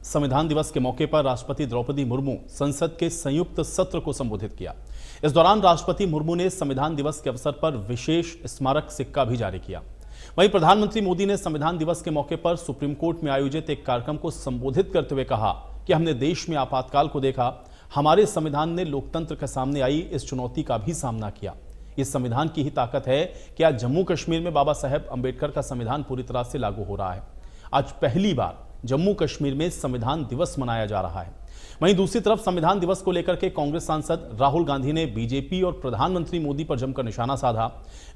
संविधान दिवस के मौके पर राष्ट्रपति द्रौपदी मुर्मू संसद के संयुक्त सत्र को संबोधित किया। इस दौरान राष्ट्रपति मुर्मू ने संविधान दिवस के अवसर पर विशेष स्मारक सिक्का भी जारी किया। वहीं प्रधानमंत्री मोदी ने संविधान दिवस के मौके पर सुप्रीम कोर्ट में आयोजित एक कार्यक्रम को संबोधित करते हुए कहा कि हमने देश में आपातकाल को देखा, हमारे संविधान ने लोकतंत्र के सामने आई इस चुनौती का भी सामना किया। इस संविधान की ही ताकत है कि आज जम्मू कश्मीर में बाबा साहेब अंबेडकर का संविधान पूरी तरह से लागू हो रहा है। आज पहली बार जम्मू कश्मीर में संविधान दिवस मनाया जा रहा है। वहीं दूसरी तरफ संविधान दिवस को लेकर के कांग्रेस सांसद राहुल गांधी ने बीजेपी और प्रधानमंत्री मोदी पर जमकर निशाना साधा।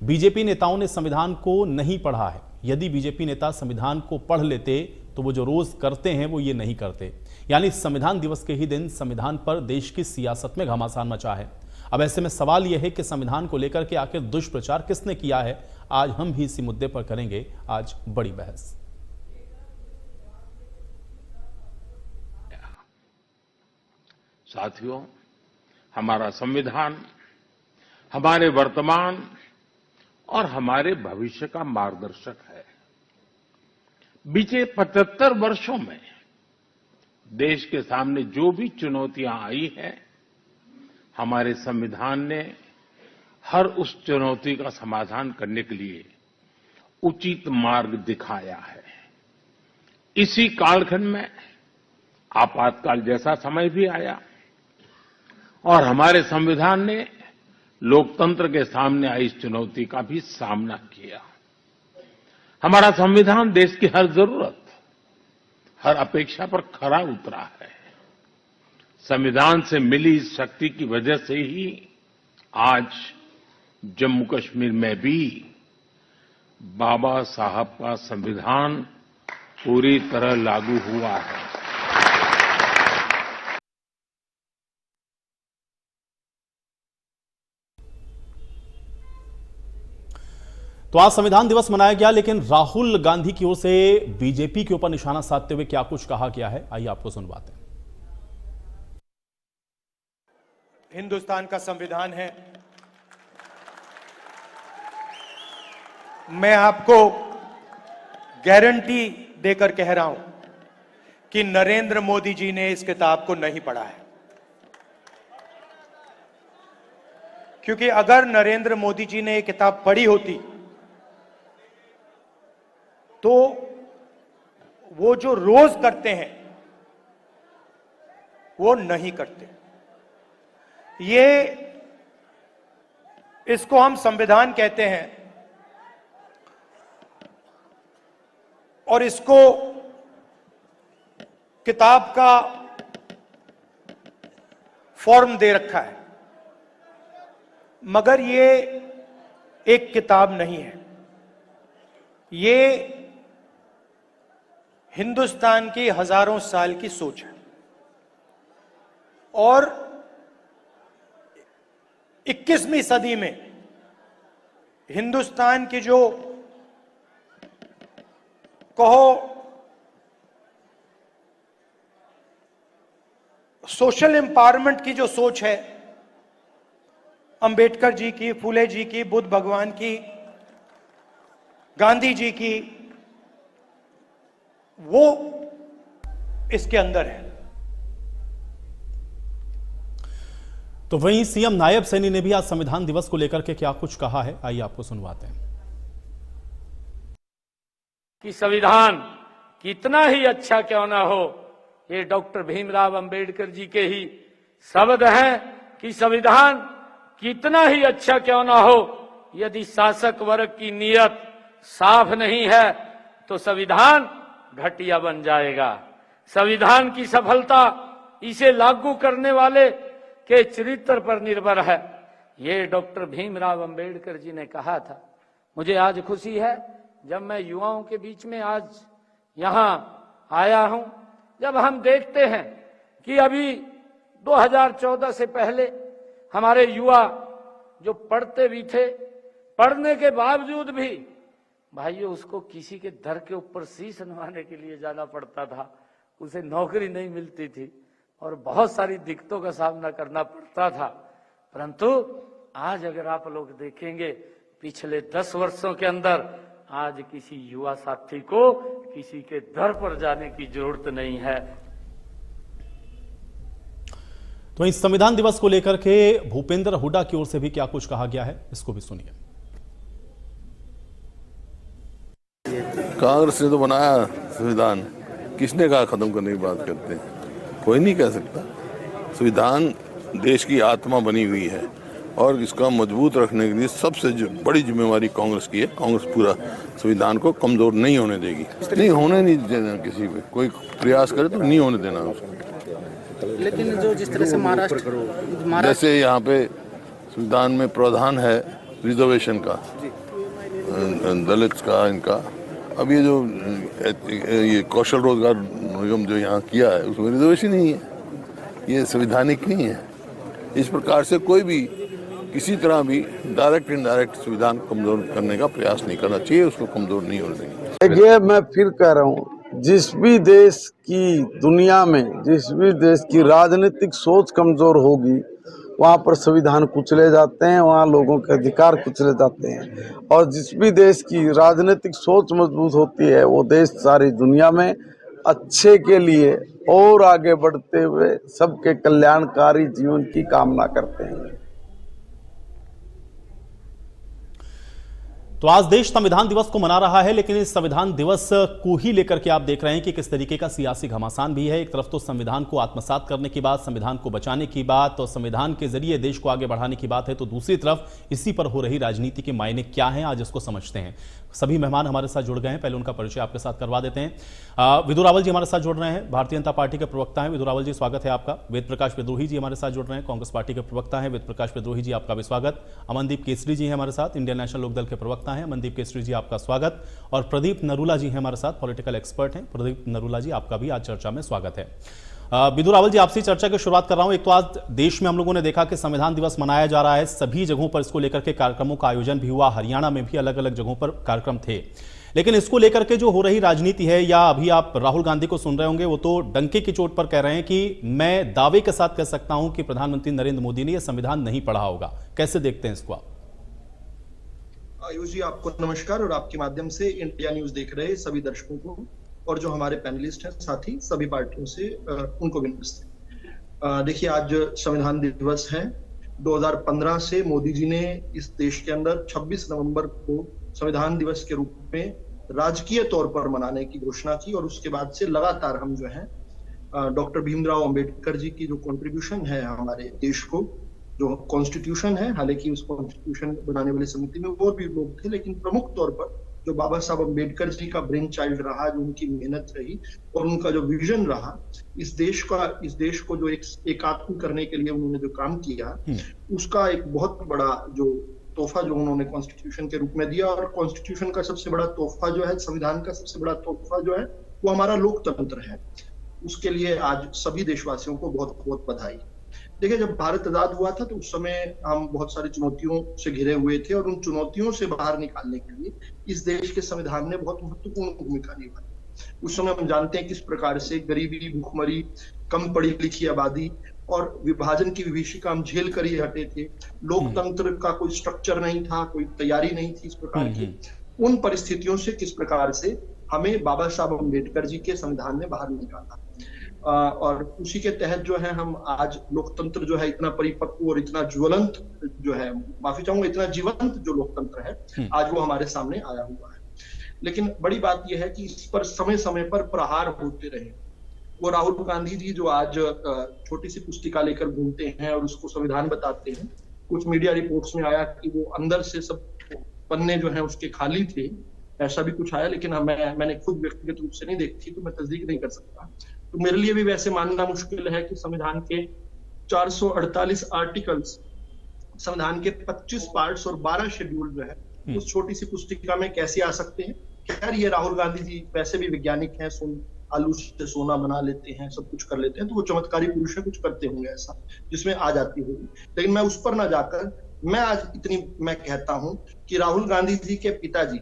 बीजेपी नेताओं ने संविधान को नहीं पढ़ा है। यदि बीजेपी नेता संविधान को पढ़ लेते तो वो जो रोज करते हैं वो ये नहीं करते। यानी संविधान दिवस के ही दिन संविधान पर देश की सियासत में घमासान मचा है। अब ऐसे में सवाल यह है कि संविधान को लेकर के आखिर दुष्प्रचार किसने किया है। आज हम भी इसी मुद्दे पर करेंगे आज बड़ी बहस। साथियों, हमारा संविधान हमारे वर्तमान और हमारे भविष्य का मार्गदर्शक है। बीते 75 वर्षों में देश के सामने जो भी चुनौतियां आई हैं, हमारे संविधान ने हर उस चुनौती का समाधान करने के लिए उचित मार्ग दिखाया है। इसी कालखंड में आपातकाल जैसा समय भी आया और हमारे संविधान ने लोकतंत्र के सामने आई इस चुनौती का भी सामना किया। हमारा संविधान देश की हर जरूरत, हर अपेक्षा पर खरा उतरा है। संविधान से मिली इस शक्ति की वजह से ही आज जम्मू कश्मीर में भी बाबा साहब का संविधान पूरी तरह लागू हुआ है। तो आज संविधान दिवस मनाया गया, लेकिन राहुल गांधी की ओर से बीजेपी के ऊपर निशाना साधते हुए क्या कुछ कहा गया है, आइए आपको सुनवाते हैं। हिंदुस्तान का संविधान है। मैं आपको गारंटी देकर कह रहा हूं कि नरेंद्र मोदी जी ने इस किताब को नहीं पढ़ा है, क्योंकि अगर नरेंद्र मोदी जी ने ये किताब पढ़ी होती तो वो जो रोज करते हैं वो नहीं करते। ये इसको हम संविधान कहते हैं और इसको किताब का फॉर्म दे रखा है, मगर ये एक किताब नहीं है। ये हिंदुस्तान की हजारों साल की सोच है और 21वीं सदी में हिंदुस्तान की जो कहो सोशल एम्पावरमेंट की जो सोच है, अंबेडकर जी की, फूले जी की, बुद्ध भगवान की, गांधी जी की, वो इसके अंदर है। तो वहीं सीएम नायब सैनी ने भी आज संविधान दिवस को लेकर के क्या कुछ कहा है, आइए आपको सुनवाते हैं। कि संविधान कितना ही अच्छा क्यों ना हो, ये डॉक्टर भीमराव अंबेडकर जी के ही शब्द हैं कि संविधान कितना ही अच्छा क्यों ना हो, यदि शासक वर्ग की नीयत साफ नहीं है तो संविधान घटिया बन जाएगा। संविधान की सफलता इसे लागू करने वाले के चरित्र पर निर्भर है, ये डॉक्टर भीमराव अंबेडकर जी ने कहा था। मुझे आज खुशी है जब मैं युवाओं के बीच में आज यहां आया हूं, जब हम देखते हैं कि अभी 2014 से पहले हमारे युवा जो पढ़ते भी थे, पढ़ने के बावजूद भी भाइयों उसको किसी के दर के ऊपर शीश नवाने के लिए जाना पड़ता था, उसे नौकरी नहीं मिलती थी और बहुत सारी दिक्कतों का सामना करना पड़ता था। परंतु आज अगर आप लोग देखेंगे पिछले 10 वर्षों के अंदर आज किसी युवा साथी को किसी के दर पर जाने की जरूरत नहीं है। तो इस संविधान दिवस को लेकर के भूपेंद्र हुड्डा की ओर से भी क्या कुछ कहा गया है, इसको भी सुनिए। कांग्रेस ने तो बनाया संविधान, किसने कहा खत्म करने की बात करते हैं? कोई नहीं कह सकता। संविधान देश की आत्मा बनी हुई है और इसका मजबूत रखने के लिए सबसे बड़ी जिम्मेवारी कांग्रेस की है। कांग्रेस पूरा संविधान को कमजोर नहीं होने देगी, नहीं होने नहीं देना। किसी पे कोई प्रयास करे तो नहीं होने देना उसको। लेकिन जो जिस तरह से महाराष्ट्र जैसे यहाँ पे संविधान में प्रावधान है रिजर्वेशन का, दलित का, इनका, अब ये जो ये कौशल रोजगार निगम जो यहाँ किया है उसमें रिजर्वेशन नहीं है, ये संवैधानिक नहीं है। इस प्रकार से कोई भी किसी तरह भी डायरेक्ट इनडायरेक्ट संविधान कमजोर करने का प्रयास नहीं करना चाहिए, उसको कमजोर नहीं होने देंगे। देखिए, मैं फिर कह रहा हूँ, जिस भी देश की दुनिया में जिस भी देश की राजनीतिक सोच कमजोर होगी वहाँ पर संविधान कुचले जाते हैं, वहाँ लोगों के अधिकार कुचले जाते हैं। और जिस भी देश की राजनीतिक सोच मजबूत होती है वो देश सारी दुनिया में अच्छे के लिए और आगे बढ़ते हुए सबके कल्याणकारी जीवन की कामना करते हैं। तो आज देश संविधान दिवस को मना रहा है, लेकिन इस संविधान दिवस को ही लेकर के आप देख रहे हैं कि किस तरीके का सियासी घमासान भी है। एक तरफ तो संविधान को आत्मसात करने की बात, संविधान को बचाने की बात और संविधान के जरिए देश को आगे बढ़ाने की बात है, तो दूसरी तरफ इसी पर हो रही राजनीति के मायने क्या हैं, आज इसको समझते हैं। सभी मेहमान हमारे साथ जुड़ गए हैं, पहले उनका परिचय आपके साथ करवा देते हैं। विदु रावल जी हमारे साथ जुड़ रहे हैं, भारतीय जनता पार्टी के प्रवक्ता हैं। विदु रावल जी, स्वागत है आपका। वेद प्रकाश विद्रोही जी हमारे साथ जुड़ रहे हैं, कांग्रेस पार्टी के प्रवक्ता हैं। वेद प्रकाश विद्रोही जी, आपका भी स्वागत। अमनदीप केसरी जी हैं हमारे साथ, इंडियन नेशनल लोकदल के प्रवक्ता हैं। अमनदीप केसरी जी, आपका स्वागत। और प्रदीप नरूला जी हैं हमारे साथ, पॉलिटिकल एक्सपर्ट हैं। प्रदीप नरूला जी, आपका भी आज चर्चा में स्वागत है। विदु रावल जी, आपसे चर्चा की शुरुआत कर रहा हूं। एक तो आज देश में हम लोगों ने देखा कि संविधान दिवस मनाया जा रहा है, सभी जगहों पर इसको लेकर के कार्यक्रमों का आयोजन भी हुआ, हरियाणा में भी अलग अलग जगहों पर कार्यक्रम थे। लेकिन इसको लेकर के जो हो रही राजनीति है, या अभी आप राहुल गांधी को सुन रहे होंगे, वो तो डंके की चोट पर कह रहे हैं कि मैं दावे के साथ कह सकता हूं कि प्रधानमंत्री नरेंद्र मोदी ने यह संविधान नहीं पढ़ा होगा। कैसे देखते हैं इसको आप? आयुष जी, आपको नमस्कार और आपके माध्यम से इंडिया न्यूज देख रहे सभी दर्शकों को और जो हमारे पैनलिस्ट हैं साथी सभी पार्टियों से उनको भी नमस्ते। देखिए, आज संविधान दिवस है। 2015 से मोदी जी ने इस देश के अंदर 26 नवंबर को संविधान दिवस के रूप में राजकीय तौर पर मनाने की घोषणा की और उसके बाद से लगातार हम जो है डॉक्टर भीमराव अंबेडकर जी की जो कंट्रीब्यूशन है हमारे देश को, जो कॉन्स्टिट्यूशन है, हालांकि उस कॉन्स्टिट्यूशन बनाने वाली समिति में और भी लोग थे, लेकिन प्रमुख तौर पर जो बाबा साहब अंबेडकर जी का ब्रेन चाइल्ड रहा, जो उनकी मेहनत रही और उनका जो विजन रहा, इस देश को जो एकात्म करने के लिए उन्होंने जो काम किया, उसका एक बहुत बड़ा जो तोहफा जो उन्होंने कॉन्स्टिट्यूशन के रूप में दिया। और कॉन्स्टिट्यूशन का सबसे बड़ा तोहफा जो है, संविधान का सबसे बड़ा तोहफा जो है, वो हमारा लोकतंत्र है। उसके लिए आज सभी देशवासियों को बहुत बहुत बधाई। देखिए, जब भारत आजाद हुआ था तो उस समय हम बहुत सारी चुनौतियों से घिरे हुए थे और उन चुनौतियों से बाहर निकालने के लिए इस देश के संविधान ने बहुत महत्वपूर्ण भूमिका निभाई। उस समय हम जानते हैं किस प्रकार से गरीबी, भूखमरी, कम पढ़ी लिखी आबादी और विभाजन की विभीषिका हम झेल कर ही हटे थे। लोकतंत्र का कोई स्ट्रक्चर नहीं था, कोई तैयारी नहीं थी इस प्रकार की। उन परिस्थितियों से किस प्रकार से हमें बाबा साहब अम्बेडकर जी के संविधान ने बाहर निकाला और उसी के तहत जो है हम आज लोकतंत्र जो है इतना परिपक्व और इतना ज्वलंत जो है, माफी चाहूंगा, इतना जीवंत जो लोकतंत्र है आज वो हमारे सामने आया हुआ है। लेकिन बड़ी बात यह है कि इस पर समय समय पर प्रहार होते रहे। वो राहुल गांधी जी जो आज छोटी सी पुस्तिका लेकर घूमते हैं और उसको संविधान बताते हैं, कुछ मीडिया रिपोर्ट्स में आया कि वो अंदर से सब पन्ने जो है उसके खाली थे, ऐसा भी कुछ आया, लेकिन मैंने खुद व्यक्तिगत रूप से नहीं देखी तो मैं तस्दीक नहीं कर सकता। तो मेरे लिए भी वैसे मानना मुश्किल है कि संविधान के 448 आर्टिकल्स, संविधान के 25 पार्ट्स और 12 शेड्यूल जो है उस छोटी सी पुस्तिका में कैसे आ सकते हैं। खैर, ये राहुल गांधी जी वैसे भी वैज्ञानिक हैं, आलू से सोना बना लेते हैं, सब कुछ कर लेते हैं, तो वो चमत्कारी पुरुष है, कुछ करते होंगे ऐसा जिसमें आ जाती होगी। लेकिन मैं उस पर ना जाकर मैं आज मैं कहता हूं कि राहुल गांधी जी के पिताजी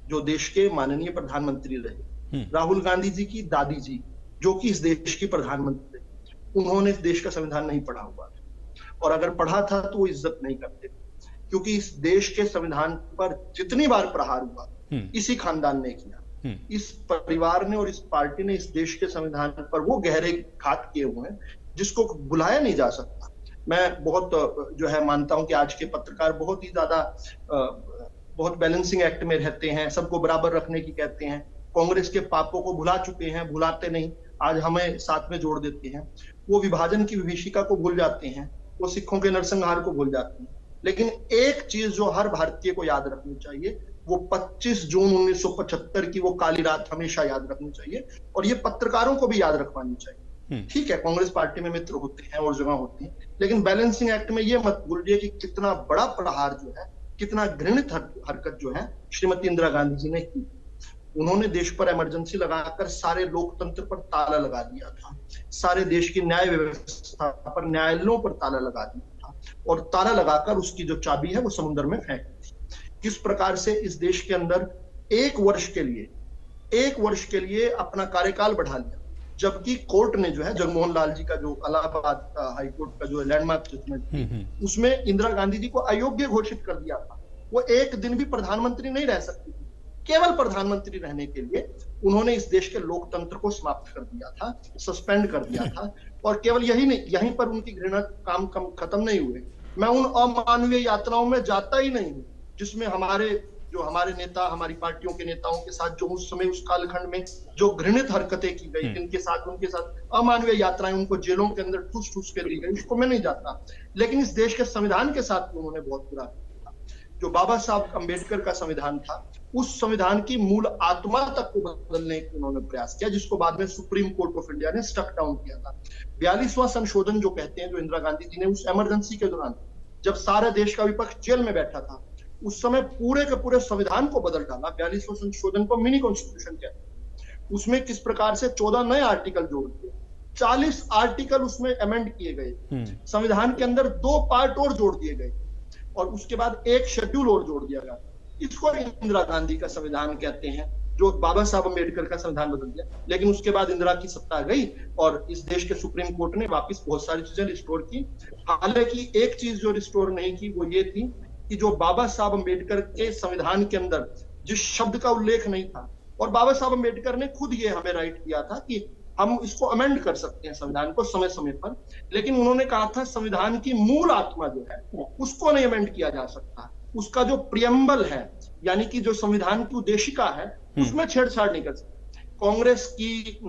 जो देश के माननीय प्रधानमंत्री रहे, राहुल गांधी जी की दादी जी जो कि इस देश की प्रधानमंत्री, उन्होंने इस देश का संविधान नहीं पढ़ा हुआ और अगर पढ़ा था तो वो इज्जत नहीं करते, क्योंकि इस देश के संविधान पर जितनी बार प्रहार हुआ इसी खानदान ने किया, इस परिवार ने और इस पार्टी ने इस देश के संविधान पर वो गहरे घात किए हुए हैं जिसको बुलाया नहीं जा सकता। मैं बहुत जो है मानता हूं कि आज के पत्रकार बहुत ही ज्यादा बहुत बैलेंसिंग एक्ट में रहते हैं, सबको बराबर रखने की कहते हैं, कांग्रेस के पापों को भुला चुके हैं, भुलाते नहीं, आज हमें साथ में जोड़ देते हैं। वो विभाजन की विभीषिका को भूल जाते हैं, वो सिखों के नरसंहार को भूल जाते हैं। लेकिन एक चीज जो हर भारतीय को याद रखनी चाहिए, वो 25 जून 1975 की वो काली रात हमेशा याद रखनी चाहिए, और ये पत्रकारों को भी याद रखवानी चाहिए। ठीक है, कांग्रेस पार्टी में मित्र होते हैं और जगह होती है, लेकिन बैलेंसिंग एक्ट में ये मत भूलिए कि कितना बड़ा प्रहार जो है, कितना घृणित हरकत जो है श्रीमती इंदिरा गांधी जी ने की। उन्होंने देश पर इमरजेंसी लगाकर सारे लोकतंत्र पर ताला लगा दिया था, सारे देश की न्याय व्यवस्था पर, न्यायालयों पर ताला लगा दिया था, और ताला लगाकर उसकी जो चाबी है वो समुद्र में फेंक दी। किस प्रकार से इस देश के अंदर एक वर्ष के लिए अपना कार्यकाल बढ़ा लिया, जबकि कोर्ट ने जो है जगमोहन लाल जी का जो इलाहाबाद हाई कोर्ट का जो लैंडमार्क जजमेंट, उसमें इंदिरा गांधी जी को अयोग्य घोषित कर दिया था। वो एक दिन भी प्रधानमंत्री नहीं रह सकती थी। केवल प्रधानमंत्री रहने के लिए उन्होंने इस देश के लोकतंत्र को समाप्त कर दिया था, सस्पेंड कर दिया था। और केवल यही नहीं, यहीं पर उनकी घृणा काम खत्म नहीं हुए। मैं उन अमानवीय यात्राओं में जाता ही नहीं हूं जिसमें हमारे नेता, हमारी पार्टियों के नेताओं के साथ जो उस समय उस कालखंड में जो घृणित हरकतें की गई, उनके साथ अमानवीय यात्राएं, उनको जेलों के अंदर ठूस ठूस के दी गई, उसको मैं नहीं जाता। लेकिन इस देश के संविधान के साथ उन्होंने बहुत बुरा किया। जो बाबा साहब अम्बेडकर का संविधान था, उस संविधान की मूल आत्मा तक को बदलने का उन्होंने प्रयास किया, जिसको बाद में सुप्रीम कोर्ट ऑफ इंडिया ने स्टक डाउन किया था। 42वां संशोधन जो कहते हैं, जो इंदिरा गांधी जी ने उस इमरजेंसी के दौरान, जब सारा देश का विपक्ष जेल में बैठा था, उस समय पूरे के पूरे संविधान को बदल डाला। 42वां संशोधन को मिनी कॉन्स्टिट्यूशन कहते हैं। उसमें किस प्रकार से 14 नए आर्टिकल जोड़ दिए, 40 आर्टिकल उसमें अमेंड किए गए, संविधान के अंदर 2 पार्ट और जोड़ दिए गए, और उसके बाद एक शेड्यूल और जोड़ दिया गया। इसको इंदिरा गांधी का संविधान कहते हैं, जो बाबा साहब अम्बेडकर का संविधान बदल दिया। लेकिन उसके बाद इंदिरा की सत्ता गई और इस देश के सुप्रीम कोर्ट ने वापस बहुत सारी चीजें रिस्टोर की। हालांकि एक चीज जो रिस्टोर नहीं की वो ये थी कि जो बाबा साहब अम्बेडकर के संविधान के अंदर जिस शब्द का उल्लेख नहीं था, और बाबा साहब अम्बेडकर ने खुद ये हमें राइट दिया था कि हम इसको अमेंड कर सकते हैं संविधान को समय समय पर, लेकिन उन्होंने कहा था संविधान की मूल आत्मा जो है उसको नहीं अमेंड किया जा सकता। उसका जो प्रियम्बल है, यानी कि जो संविधान की उद्देशिका है, उसमें छेड़छाड़ नहीं कर सकते। कांग्रेस की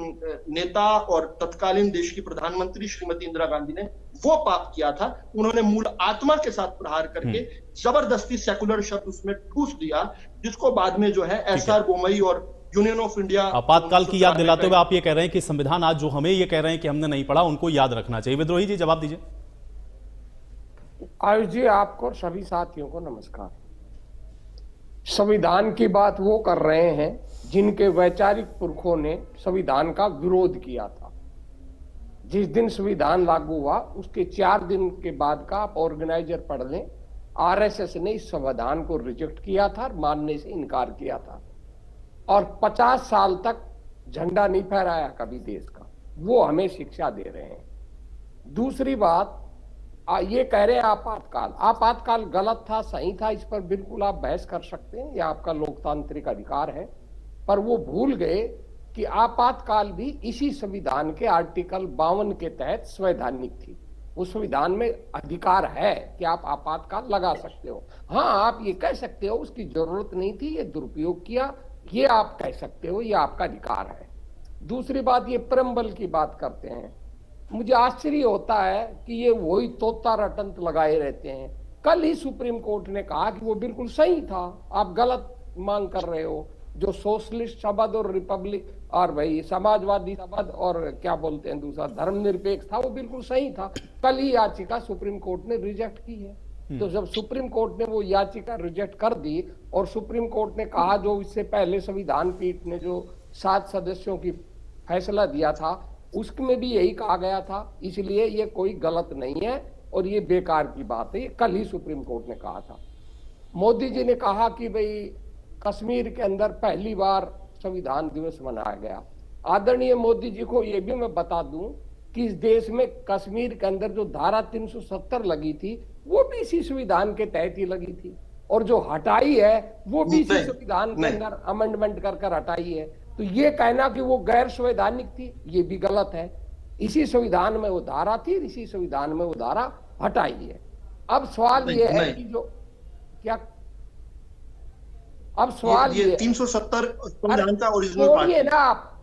नेता और तत्कालीन देश की प्रधानमंत्री श्रीमती इंदिरा गांधी ने वो पाप किया था। उन्होंने मूल आत्मा के साथ प्रहार करके जबरदस्ती सेकुलर शब्द उसमें ठूस दिया, जिसको बाद में जो है एसआर बोमई और यूनियन ऑफ इंडिया आपातकाल की याद दिलाते हुए आप ये कह रहे हैं कि संविधान आज जो हमें ये कह रहे हैं कि हमने नहीं पढ़ा, उनको याद रखना चाहिए। विद्रोही जी जवाब दीजिए। आयुष जी, आपको और सभी साथियों को नमस्कार। संविधान की बात वो कर रहे हैं जिनके वैचारिक पुरखों ने संविधान का विरोध किया था। जिस दिन संविधान लागू हुआ उसके 4 दिन के बाद का आप ऑर्गेनाइजर पढ़ लें, आरएसएस ने इस संविधान को रिजेक्ट किया था, मानने से इनकार किया था, और 50 साल तक झंडा नहीं फहराया कभी देश का। वो हमें शिक्षा दे रहे हैं। दूसरी बात, ये कह रहे हैं आपातकाल गलत था, सही था, इस पर बिल्कुल आप बहस कर सकते हैं, यह आपका लोकतांत्रिक अधिकार है। पर वो भूल गए कि आपातकाल भी इसी संविधान के आर्टिकल 52 के तहत संवैधानिक थी। उस संविधान में अधिकार है कि आप आपातकाल लगा सकते हो। हाँ, आप ये कह सकते हो उसकी जरूरत नहीं थी, ये दुरुपयोग किया, ये आप कह सकते हो, ये आपका अधिकार है। दूसरी बात, ये प्रेम्बल की बात करते हैं। मुझे आश्चर्य होता है कि ये वही तोता रटंत लगाए रहते हैं। कल ही सुप्रीम कोर्ट ने कहा कि वो बिल्कुल सही था, आप गलत मांग कर रहे हो। जो सोशलिस्ट शब्द और रिपब्लिक और भाई समाजवादी शब्द और क्या बोलते हैं दूसरा धर्मनिरपेक्ष था, वो बिल्कुल सही था। कल ही याचिका सुप्रीम कोर्ट ने रिजेक्ट की है। तो जब सुप्रीम कोर्ट ने वो याचिका रिजेक्ट कर दी और सुप्रीम कोर्ट ने कहा, जो इससे पहले संविधान पीठ ने जो 7 सदस्यों की फैसला दिया था उसमें भी यही कहा गया था, इसलिए ये कोई गलत नहीं है और ये बेकार की बात है। ये कल ही सुप्रीम कोर्ट ने कहा था। मोदी जी ने कहा कि भाई कश्मीर के अंदर पहली बार संविधान दिवस मनाया गया। आदरणीय मोदी जी को यह भी मैं बता दूं कि इस देश में कश्मीर के अंदर जो धारा 370 लगी थी वो भी इसी संविधान के तहत ही लगी थी, और जो हटाई है वो भी इसी संविधान के अंदर अमेंडमेंट कर हटाई है। तो ये कहना कि वो गैर संवैधानिक थी, ये भी गलत है। इसी संविधान में वो धारा थी, इसी संविधान में वो धारा हटाई है। अब सवाल ये है कि जो क्या, अब सवाल ये 370 संविधान का ओरिजिनल बोलिए ना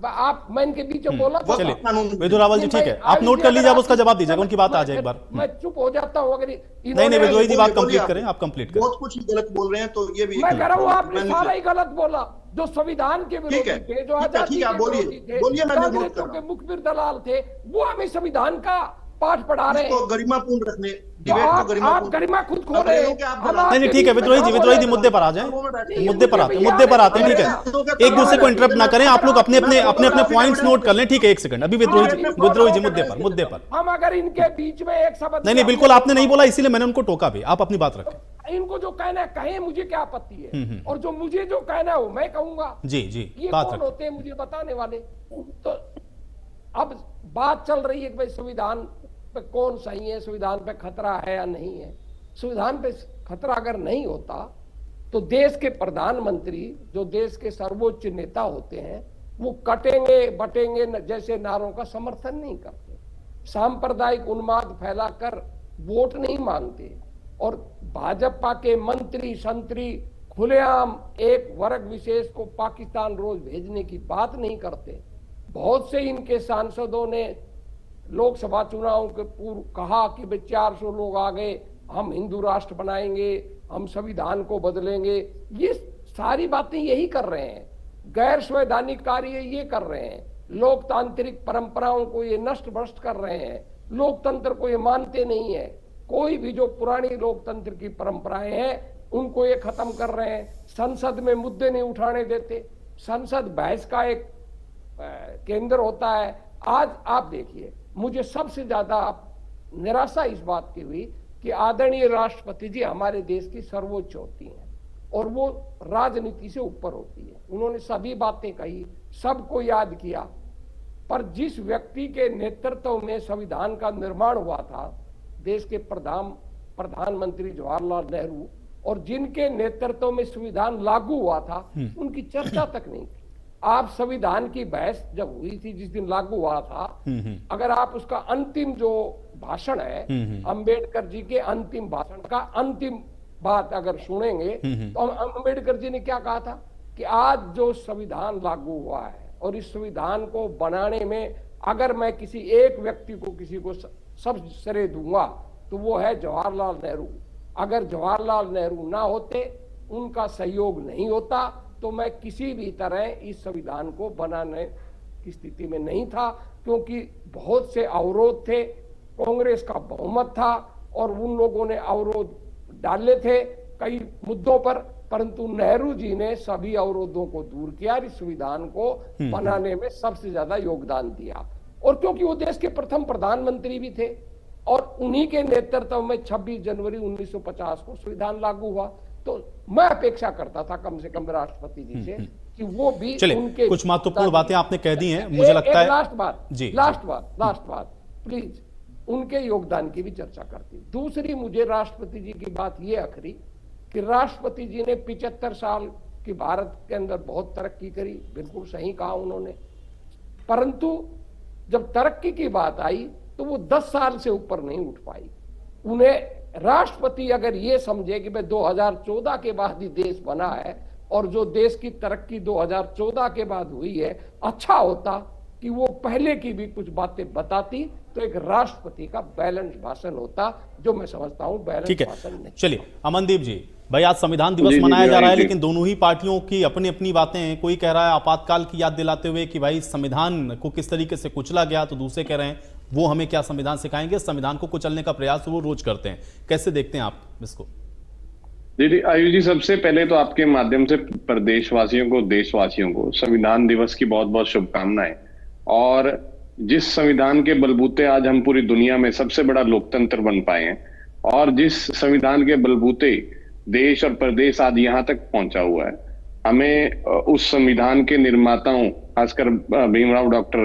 आप मैं इनके बीच में बोला था। चलिए विदुर रावल जी, ठीक है, आप नोट कर लीजिए, आप उसका जवाब दीजिएगा, उनकी बात आ जाए एक बार। मैं चुप हो जाता हूँ अगर नहीं विदुर जी, बात कंप्लीट करें, आप कंप्लीट करें। बहुत कुछ गलत बोल रहे हैं, तो ये भी मैं कह रहा हूँ आपने सारा ही गलत बोला। जो संविधान के विरोधी थे, जो आजादी के विरोधी थे, कांग्रेसों के मुखबिर दलाल थे, वो हमें संविधान का पाठ पढ़ा रहे हैं। तो गरिमापूर्ण रखने, आप गरिमा खुद खो रहे हैं। नहीं ठीक है विद्रोही जी मुद्दे पर आ जाए, मुद्दे पर आते हैं, ठीक है, एक दूसरे को इंटरप्ट ना करें, आप लोग अपने अपने पॉइंट्स नोट कर लें, ठीक है, एक सेकंड। अभी विद्रोही जी मुद्दे पर हम अगर इनके बीच में एक शब्द नहीं बिल्कुल आपने नहीं बोला, इसीलिए मैंने उनको टोका भी। आप अपनी बात रखें। इनको जो कहना है कहें, मुझे क्या आपत्ति है, और जो मुझे जो कहना है वो मैं कहूंगा। जी ये कौन होते हैं मुझे बताने वाले? तो अब बात चल रही है कि भाई संविधान पे कौन सही है, संविधान पे खतरा है या नहीं है। संविधान पे खतरा अगर नहीं होता तो देश के प्रधानमंत्री, जो देश के सर्वोच्च नेता होते हैं, वो कटेंगे बटेंगे जैसे नारों का समर्थन नहीं करते, सांप्रदायिक उन्माद फैलाकर वोट नहीं मांगते, और भाजपा के मंत्री संतरी खुलेआम एक वर्ग विशेष को पाकिस्तान रोज भेजने की बात नहीं करते। बहुत से इनके सांसदों ने लोकसभा चुनाव के पूर्व कहा कि भाई 400 लोग आ गए, हम हिंदू राष्ट्र बनाएंगे, हम संविधान को बदलेंगे। ये सारी बातें यही कर रहे हैं, गैर संवैधानिक कार्य ये कर रहे हैं, लोकतांत्रिक परंपराओं को ये नष्ट भ्रष्ट कर रहे हैं, लोकतंत्र को ये मानते नहीं है। कोई भी जो पुरानी लोकतंत्र की परंपराएं हैं उनको ये खत्म कर रहे हैं। संसद में मुद्दे नहीं उठाने देते, संसद बहस का एक केंद्र होता है। आज आप देखिए, मुझे सबसे ज्यादा निराशा इस बात की हुई कि आदरणीय राष्ट्रपति जी हमारे देश की सर्वोच्च होती हैं और वो राजनीति से ऊपर होती है। उन्होंने सभी बातें कही, सबको याद किया, पर जिस व्यक्ति के नेतृत्व में संविधान का निर्माण हुआ था, देश के प्रधानमंत्री जवाहरलाल नेहरू, और जिनके नेतृत्व में संविधान लागू हुआ था, उनकी चर्चा तक नहीं की। आप संविधान की बहस जब हुई थी जिस दिन लागू हुआ था, अगर आप उसका अंतिम जो भाषण है, अंबेडकर जी के अंतिम भाषण का अंतिम बात अगर सुनेंगे, तो अंबेडकर जी ने क्या कहा था कि आज जो संविधान लागू हुआ है और इस संविधान को बनाने में अगर मैं किसी एक व्यक्ति को, किसी को सब श्रेय दूंगा तो वो है जवाहरलाल नेहरू। अगर जवाहरलाल नेहरू ना होते, उनका सहयोग नहीं होता, तो मैं किसी भी तरह इस संविधान को बनाने की स्थिति में नहीं था, क्योंकि बहुत से अवरोध थे, कांग्रेस का बहुमत था और उन लोगों ने अवरोध डाले थे कई मुद्दों पर, परंतु नेहरू जी ने सभी अवरोधों को दूर किया, इस संविधान को बनाने में सबसे ज्यादा योगदान दिया। और क्योंकि वो देश के प्रथम प्रधानमंत्री भी थे और उन्हीं के नेतृत्व में 26 जनवरी 1950 को संविधान लागू हुआ, तो मैं अपेक्षा करता था कम से कम राष्ट्रपति जी से कि वो भी उनके कुछ महत्वपूर्ण बातें आपने कह दी हैं, मुझे लगता है लास्ट बात प्लीज उनके योगदान की भी चर्चा करती। दूसरी, मुझे राष्ट्रपति जी की बात ये अखरी कि राष्ट्रपति जी ने 75 साल की भारत के अंदर बहुत तरक्की करी, बिल्कुल सही कहा उन्होंने, परंतु जब तरक्की की बात आई तो वो 10 साल से ऊपर नहीं उठ पाई। उन्हें राष्ट्रपति अगर ये समझे कि भाई 2014 के बाद ही देश बना है और जो देश की तरक्की 2014 के बाद हुई है, अच्छा होता कि वो पहले की भी कुछ बातें बताती, तो एक राष्ट्रपति का बैलेंस भाषण होता, जो मैं समझता हूं बैलेंस भाषण नहीं। चलिए अमनदीप जी, भाई आज संविधान दिवस मनाया जा रहा है, लेकिन दोनों ही पार्टियों की अपनी अपनी बातें हैं। कोई कह रहा है आपातकाल की याद दिलाते हुए कि भाई संविधान को किस तरीके से कुचला गया, तो दूसरे कह रहे हैं वो हमें क्या संविधान सिखाएंगे, संविधान को कुचलने का प्रयास वो रोज करते हैं। कैसे देखते हैं आप इसको? जी आयुष जी, सबसे पहले तो आपके माध्यम से प्रदेशवासियों को, देशवासियों को संविधान दिवस की बहुत बहुत शुभकामनाएं। और जिस संविधान के बलबूते आज हम पूरी दुनिया में सबसे बड़ा लोकतंत्र बन पाए हैं, और जिस संविधान के बलबूते देश और प्रदेश आज यहाँ तक पहुंचा हुआ है, हमें उस संविधान के निर्माताओं, खासकर भीमराव डॉक्टर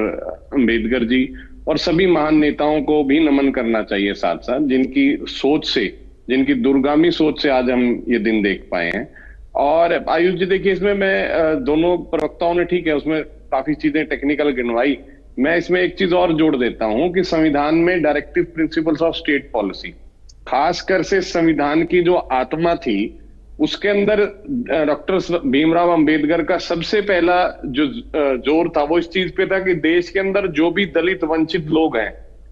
अंबेडकर जी और सभी महान नेताओं को भी नमन करना चाहिए, साथ साथ जिनकी सोच से, जिनकी दूरगामी सोच से आज हम ये दिन देख पाए हैं। और आयुष जी देखिए, इसमें मैं दोनों प्रवक्ताओं ने, ठीक है, उसमें काफी चीजें टेक्निकल गिनवाई, मैं इसमें एक चीज और जोड़ देता हूं कि संविधान में directive principles of state policy, खासकर से संविधान की जो आत्मा थी उसके अंदर डॉक्टर भीमराव अंबेडकर का सबसे पहला जो जोर था वो इस चीज पे था कि देश के अंदर जो भी दलित वंचित लोग हैं,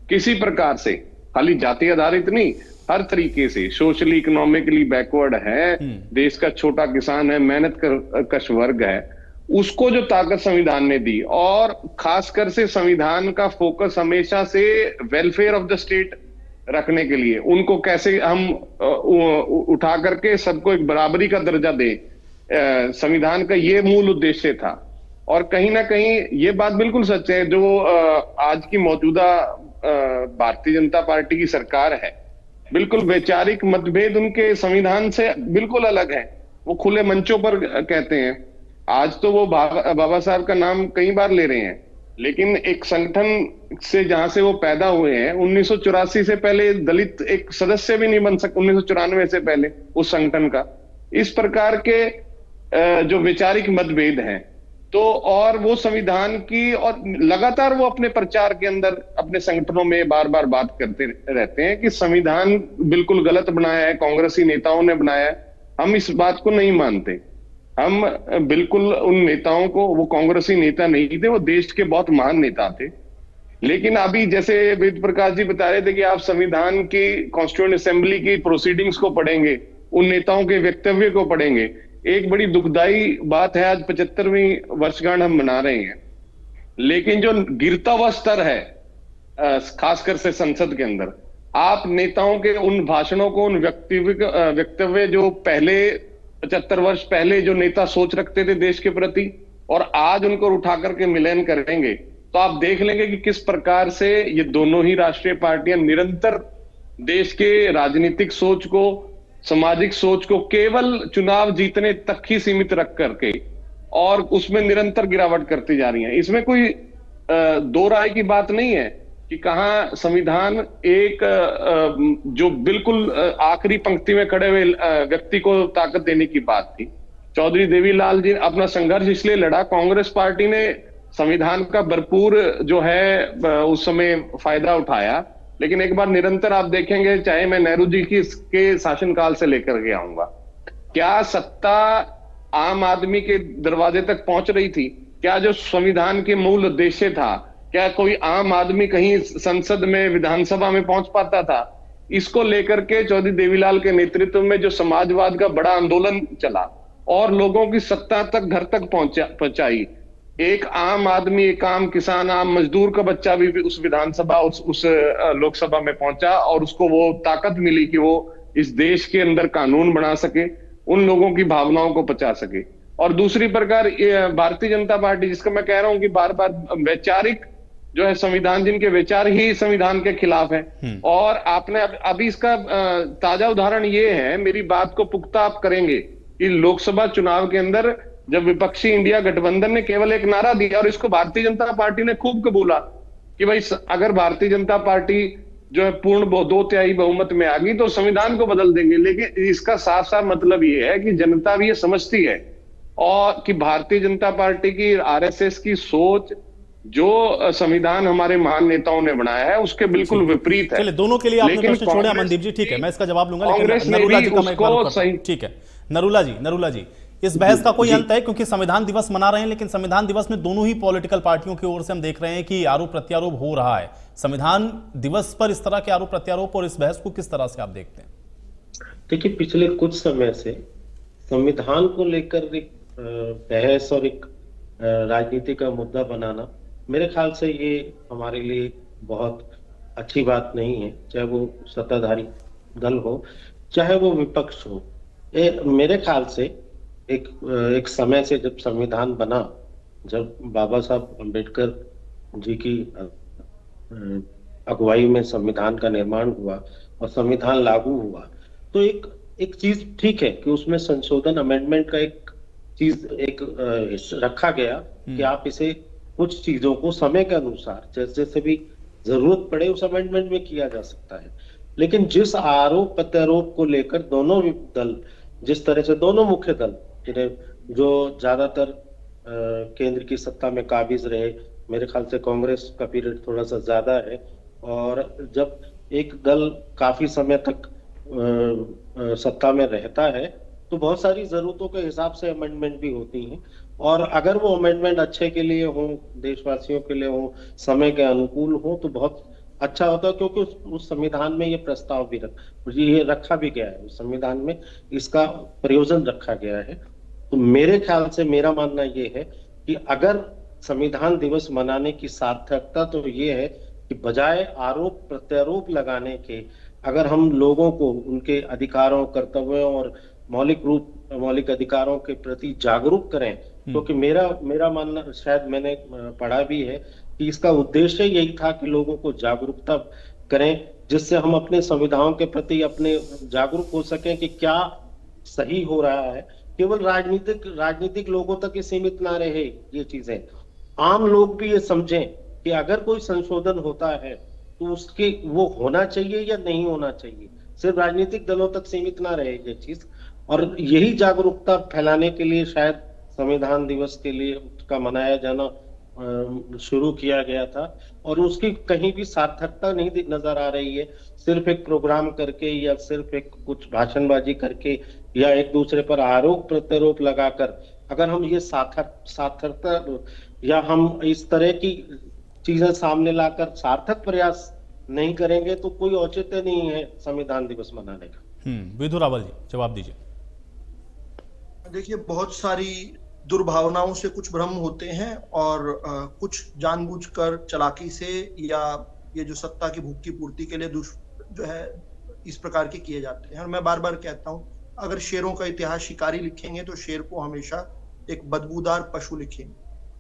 किसी प्रकार से, खाली जाति आधारित नहीं, हर तरीके से सोशली इकोनॉमिकली बैकवर्ड है, देश का छोटा किसान है, मेहनत कश वर्ग है, उसको जो ताकत संविधान ने दी, और खासकर से संविधान का फोकस हमेशा से वेलफेयर ऑफ द स्टेट रखने के लिए, उनको कैसे हम उठा करके सबको एक बराबरी का दर्जा दे, संविधान का ये मूल उद्देश्य था। और कहीं ना कहीं ये बात बिल्कुल सच है, जो आज की मौजूदा भारतीय जनता पार्टी की सरकार है, बिल्कुल वैचारिक मतभेद उनके संविधान से बिल्कुल अलग है। वो खुले मंचों पर कहते हैं, आज तो वो बाबा साहब का नाम कई बार ले रहे हैं, लेकिन एक संगठन से जहां से वो पैदा हुए हैं, 1984 से पहले दलित एक सदस्य भी नहीं बन सकते, 1994 से पहले उस संगठन का। इस प्रकार के जो वैचारिक मतभेद हैं, तो और वो संविधान की, और लगातार वो अपने प्रचार के अंदर अपने संगठनों में बार बार बात करते रहते हैं कि संविधान बिल्कुल गलत बनाया है, कांग्रेसी नेताओं ने बनाया है। हम इस बात को नहीं मानते। हम बिल्कुल उन नेताओं को, वो कांग्रेसी नेता नहीं थे, वो देश के बहुत महान नेता थे। लेकिन अभी जैसे वेद प्रकाश जी बता रहे थे कि आप संविधान की, कॉन्स्टिट्यूएंट असेंबली की प्रोसीडिंग्स को पढ़ेंगे, उन नेताओं के वक्तव्य को पढ़ेंगे। एक बड़ी दुखदाई बात है, आज 75वीं वर्षगांठ हम मना रहे हैं, लेकिन जो गिरता हुआ स्तर है खासकर से संसद के अंदर, आप नेताओं के उन भाषणों को, उन वक्तव्य जो पहले 75 वर्ष पहले जो नेता सोच रखते थे देश के प्रति, और आज उनको उठा करके मिलन करेंगे, तो आप देख लेंगे कि किस प्रकार से ये दोनों ही राष्ट्रीय पार्टियां निरंतर देश के राजनीतिक सोच को, सामाजिक सोच को केवल चुनाव जीतने तक ही सीमित रख करके और उसमें निरंतर गिरावट करती जा रही हैं। इसमें कोई दो राय की बात नहीं है कि कहां संविधान एक जो बिल्कुल आखिरी पंक्ति में खड़े हुए व्यक्ति को ताकत देने की बात थी। चौधरी देवीलाल जी अपना संघर्ष इसलिए लड़ा, कांग्रेस पार्टी ने संविधान का भरपूर जो है उस समय फायदा उठाया, लेकिन एक बार निरंतर आप देखेंगे, चाहे मैं नेहरू जी के शासनकाल से लेकर के आऊंगा, क्या सत्ता आम आदमी के दरवाजे तक पहुंच रही थी? क्या जो संविधान के मूल उद्देश्य था, क्या कोई आम आदमी कहीं संसद में, विधानसभा में पहुंच पाता था? इसको लेकर के चौधरी देवीलाल के नेतृत्व में जो समाजवाद का बड़ा आंदोलन चला और लोगों की सत्ता तक, घर तक पहुंचाई, एक आम आदमी, एक आम किसान, आम मजदूर का बच्चा भी उस विधानसभा, उस लोकसभा में पहुंचा और उसको वो ताकत मिली कि वो इस देश के अंदर कानून बना सके, उन लोगों की भावनाओं को पचा सके। और दूसरी प्रकार भारतीय जनता पार्टी, जिसका मैं कह रहा हूं कि बार बार वैचारिक जो है संविधान, जिनके विचार ही संविधान के खिलाफ है। और आपने अभी इसका ताजा उदाहरण ये है, मेरी बात को पुख्ता आप करेंगे, कि लोकसभा चुनाव के अंदर जब विपक्षी इंडिया गठबंधन ने केवल एक नारा दिया और इसको भारतीय जनता पार्टी ने खूब कबूला कि भाई अगर भारतीय जनता पार्टी जो है पूर्ण 2/3 बहुमत में आ गई तो संविधान को बदल देंगे। लेकिन इसका साफ साफ मतलब ये है कि जनता भी ये समझती है और कि भारतीय जनता पार्टी की, आरएसएस की सोच जो संविधान हमारे महान नेताओं ने बनाया है उसके बिल्कुल विपरीत है। चलिए, दोनों के लिए आपने प्रश्न छोड़े मनदीप जी, ठीक है, मैं इसका जवाब लूंगा, लेकिन नरूला जी का मैं एक बार सही, ठीक है, नरूला जी, इस बहस का कोई अंत है? क्योंकि संविधान दिवस मना रहे हैं, लेकिन संविधान दिवस में दोनों ही पॉलिटिकल पार्टियों की ओर से हम देख रहे हैं कि आरोप प्रत्यारोप हो रहा है। संविधान दिवस पर इस तरह के आरोप प्रत्यारोप और इस बहस को किस तरह से आप देखते हैं? देखिए, पिछले कुछ समय से संविधान को लेकर एक बहस और एक राजनीति का मुद्दा बनाना, मेरे ख्याल से ये हमारे लिए बहुत अच्छी बात नहीं है, चाहे वो सत्ताधारी दल हो चाहे वो विपक्ष हो। मेरे ख्याल से एक समय से जब संविधान बना, जब बाबा साहब अम्बेडकर जी की अगुवाई में संविधान का निर्माण हुआ और संविधान लागू हुआ, तो एक चीज ठीक है कि उसमें संशोधन, अमेंडमेंट का एक चीज रखा गया कि आप इसे कुछ चीजों को समय के अनुसार जैसे जैसे भी जरूरत पड़े उस अमेंडमेंट में किया जा सकता है। लेकिन जिस आरोप प्रत्यारोप को लेकर दोनों दल, जिस तरह से दोनों मुख्य दल जो ज्यादातर केंद्र की सत्ता में काबिज रहे, मेरे ख्याल से कांग्रेस का पीरियड थोड़ा सा ज्यादा है। और जब एक दल काफी समय तक सत्ता में रहता है तो बहुत सारी जरूरतों के हिसाब से अमेंडमेंट भी होती हैं, और अगर वो अमेंडमेंट अच्छे के लिए हो, देशवासियों के लिए हो, समय के अनुकूल हो, तो बहुत अच्छा होता है। क्योंकि उस संविधान में ये प्रस्ताव भी ये रखा भी गया है, उस संविधान में इसका प्रयोजन रखा गया है। तो मेरे ख्याल से मेरा मानना ये है कि अगर संविधान दिवस मनाने की सार्थकता तो ये है कि बजाय आरोप प्रत्यारोप लगाने के, अगर हम लोगों को उनके अधिकारों, कर्तव्यों और मौलिक अधिकारों के प्रति जागरूक करें, क्योंकि मेरा मानना, शायद मैंने पढ़ा भी है कि इसका उद्देश्य यही था कि लोगों को जागरूकता करें, जिससे हम अपने संविधान के प्रति अपने जागरूक हो सकें कि क्या सही हो रहा है। केवल राजनीतिक लोगों तक ही सीमित ना रहे ये चीजें, आम लोग भी ये समझें कि अगर कोई संशोधन होता है तो उसके वो होना चाहिए या नहीं होना चाहिए, सिर्फ राजनीतिक दलों तक सीमित ना रहे ये चीज। और यही जागरूकता फैलाने के लिए शायद संविधान दिवस के लिए उसका मनाया जाना शुरू किया गया था, और उसकी कहीं भी सार्थकता नहीं नजर आ रही है। सिर्फ एक प्रोग्राम करके या सिर्फ एक कुछ भाषणबाजी करके या एक दूसरे पर आरोप प्रत्यारोप लगाकर अगर हम ये सार्थकता या हम इस तरह की चीजें सामने लाकर सार्थक प्रयास नहीं करेंगे तो कोई औचित्य नहीं है संविधान दिवस मनाने का। विधु रावल जी, जवाब दीजिए। देखिए, बहुत सारी दुर्भावनाओं से कुछ भ्रम होते हैं और कुछ जानबूझकर चालाकी से या ये जो सत्ता की भूख की पूर्ति के लिए जो है इस प्रकार के किए जाते हैं। और मैं बार बार कहता हूं, अगर शेरों का इतिहास शिकारी लिखेंगे तो शेर को हमेशा एक बदबूदार पशु लिखेंगे,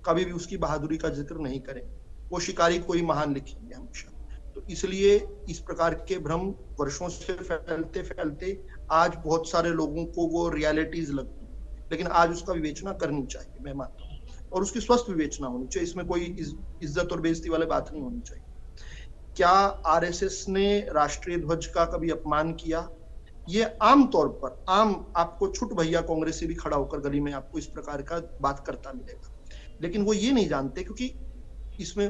कभी भी उसकी बहादुरी का जिक्र नहीं करेंगे। वो शिकारी को ही महान लिखेंगे हमेशा। तो इसलिए इस प्रकार के भ्रम वर्षों से फैलते फैलते आज बहुत सारे लोगों को वो रियलिटीज लगती, लेकिन आज उसका विवेचना करनी चाहिए, मैं मानता हूँ, और उसकी स्वस्थ विवेचना होनी चाहिए। इसमें कोई इज्जत और बेइज्जती वाली बात नहीं होनी चाहिए। क्या आरएसएस ने राष्ट्रीय ध्वज का कभी अपमान किया? ये आम तौर पर आपको छुट भैया कांग्रेसी भी खड़ा होकर गली में आपको इस प्रकार का बात करता मिलेगा, लेकिन वो ये नहीं जानते, क्योंकि इसमें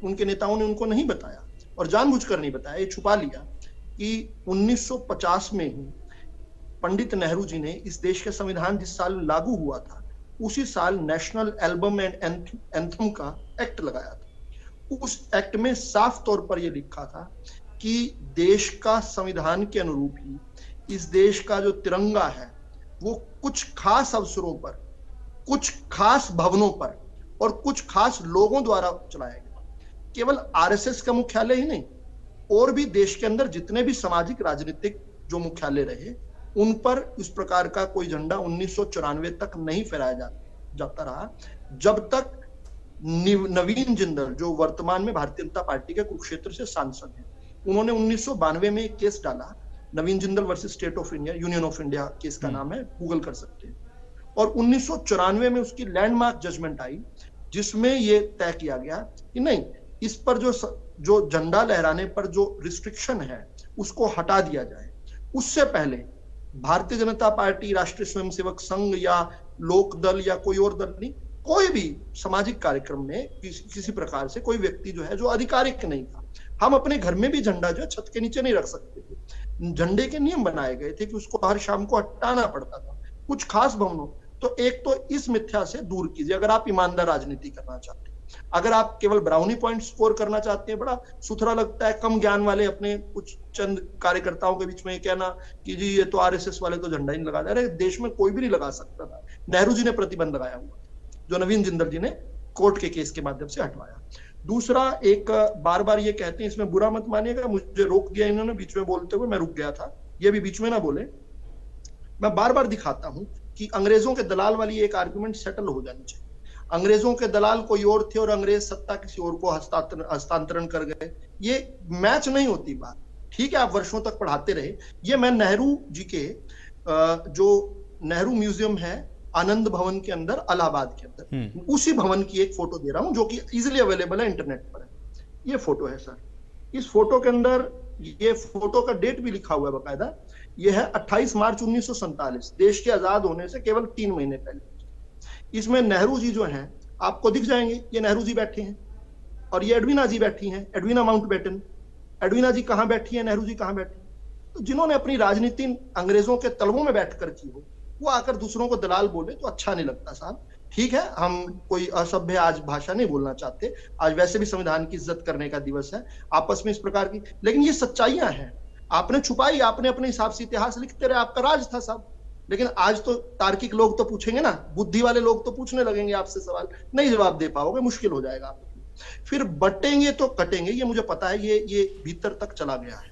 उनके नेताओं ने उनको नहीं बताया और जानबूझकर नहीं बताया, ये छुपा लिया कि 1950 में ही पंडित नेहरू जी ने इस देश का संविधान जिस साल लागू हुआ था उसी साल नेशनल एल्बम एंड एंथम का एक्ट लगाया था। उस एक्ट में साफ तौर पर यह लिखा था कि देश का संविधान के अनुरूप ही इस देश का जो तिरंगा है वो कुछ खास अवसरों पर, कुछ खास भवनों पर और कुछ खास लोगों द्वारा चलाया गया। केवल आरएसएस का मुख्यालय ही नहीं, और भी देश के अंदर जितने भी सामाजिक राजनीतिक जो मुख्यालय रहे उन पर इस प्रकार का कोई झंडा 1994 तक नहीं फहराया जाता रहा, जब तक नवीन जिंदल जो वर्तमान में भारतीय जनता पार्टी के कुरुक्षेत्र से सांसद हैं, उन्होंने 1992 में एक केस डाला, Naveen Jindal versus state of India, union of India case का नाम है, गूगल कर सकते हैं। और 1994 में उसकी लैंडमार्क जजमेंट आई जिसमें यह तय किया गया कि नहीं, इस पर जो झंडा लहराने पर जो रिस्ट्रिक्शन है उसको हटा दिया जाए। उससे पहले भारतीय जनता पार्टी, राष्ट्रीय स्वयंसेवक संघ या लोक दल या कोई और दल नहीं, कोई भी सामाजिक कार्यक्रम में किसी प्रकार से कोई व्यक्ति जो है जो आधिकारिक नहीं था, हम अपने घर में भी झंडा जो है छत के नीचे नहीं रख सकते थे। झंडे के नियम बनाए गए थे कि उसको हर शाम को हटाना पड़ता था कुछ खास भवनों। तो एक तो इस मिथ्या से दूर कीजिए अगर आप ईमानदार राजनीति करना चाहते हैं। अगर आप केवल ब्राउनी पॉइंट स्कोर करना चाहते हैं, बड़ा सुथरा लगता है कम ज्ञान वाले अपने कुछ चंद कार्यकर्ताओं के बीच में कहना कि जी ये तो आरएसएस वाले तो झंडा ही नहीं लगाते। अरे देश में कोई भी नहीं लगा सकता था, नेहरू जी ने प्रतिबंध लगाया हुआ जो नवीन जिंदल जी ने कोर्ट के केस के माध्यम से हटवाया। दूसरा, एक बार बार ये कहते हैं, इसमें बुरा मत मानिएगा, मुझे रोक दिया इन्होंने बीच में बोलते हुए, मैं रुक गया था, ये भी बीच में ना बोले। मैं बार बार दिखाता हूं कि अंग्रेजों के दलाल वाली एक आर्गुमेंट सेटल हो जानी चाहिए। अंग्रेजों के दलाल कोई और थे और अंग्रेज सत्ता किसी और को हस्तांतरण कर गए, ये मैच नहीं होती बात। ठीक है, आप वर्षों तक पढ़ाते रहे। ये मैं नेहरू जी के जो नेहरू म्यूजियम है आनंद भवन के अंदर, इलाहाबाद के अंदर, उसी भवन की एक फोटो दे रहा हूं जो कि इजिली अवेलेबल है इंटरनेट पर है। ये फोटो है सर। इस फोटो के अंदर ये फोटो का डेट भी लिखा हुआ है बकायदा। ये है 28 मार्च 1947, देश के आजाद होने से केवल 3 महीने पहले। इसमें नेहरू जी जो हैं आपको दिख जाएंगे, ये नेहरू जी बैठे हैं। और ये एडवीना जी बैठी हैं, एडवीना माउंटबेटन। एडवीना जी कहां बैठी है, नेहरू जी कहां बैठी है? तो जिन्होंने अपनी राजनीति अंग्रेजों के तलवों में बैठकर की हो, वो आकर दूसरों को दलाल बोले तो अच्छा नहीं लगता साहब। ठीक है, हम कोई असभ्य आज भाषा नहीं बोलना चाहते, आज वैसे भी संविधान की इज्जत करने का दिवस है, आपस में इस प्रकार की, लेकिन ये सच्चाइयां हैं। आपने छुपाई, आपने अपने हिसाब से इतिहास लिखते रहे, आपका राज था साहब। लेकिन आज तो तार्किक लोग तो पूछेंगे ना, बुद्धि वाले लोग तो पूछने लगेंगे आपसे सवाल, नहीं जवाब दे पाओगे, मुश्किल हो जाएगा आपको। फिर बटेंगे तो कटेंगे, ये मुझे पता है, ये भीतर तक चला गया है।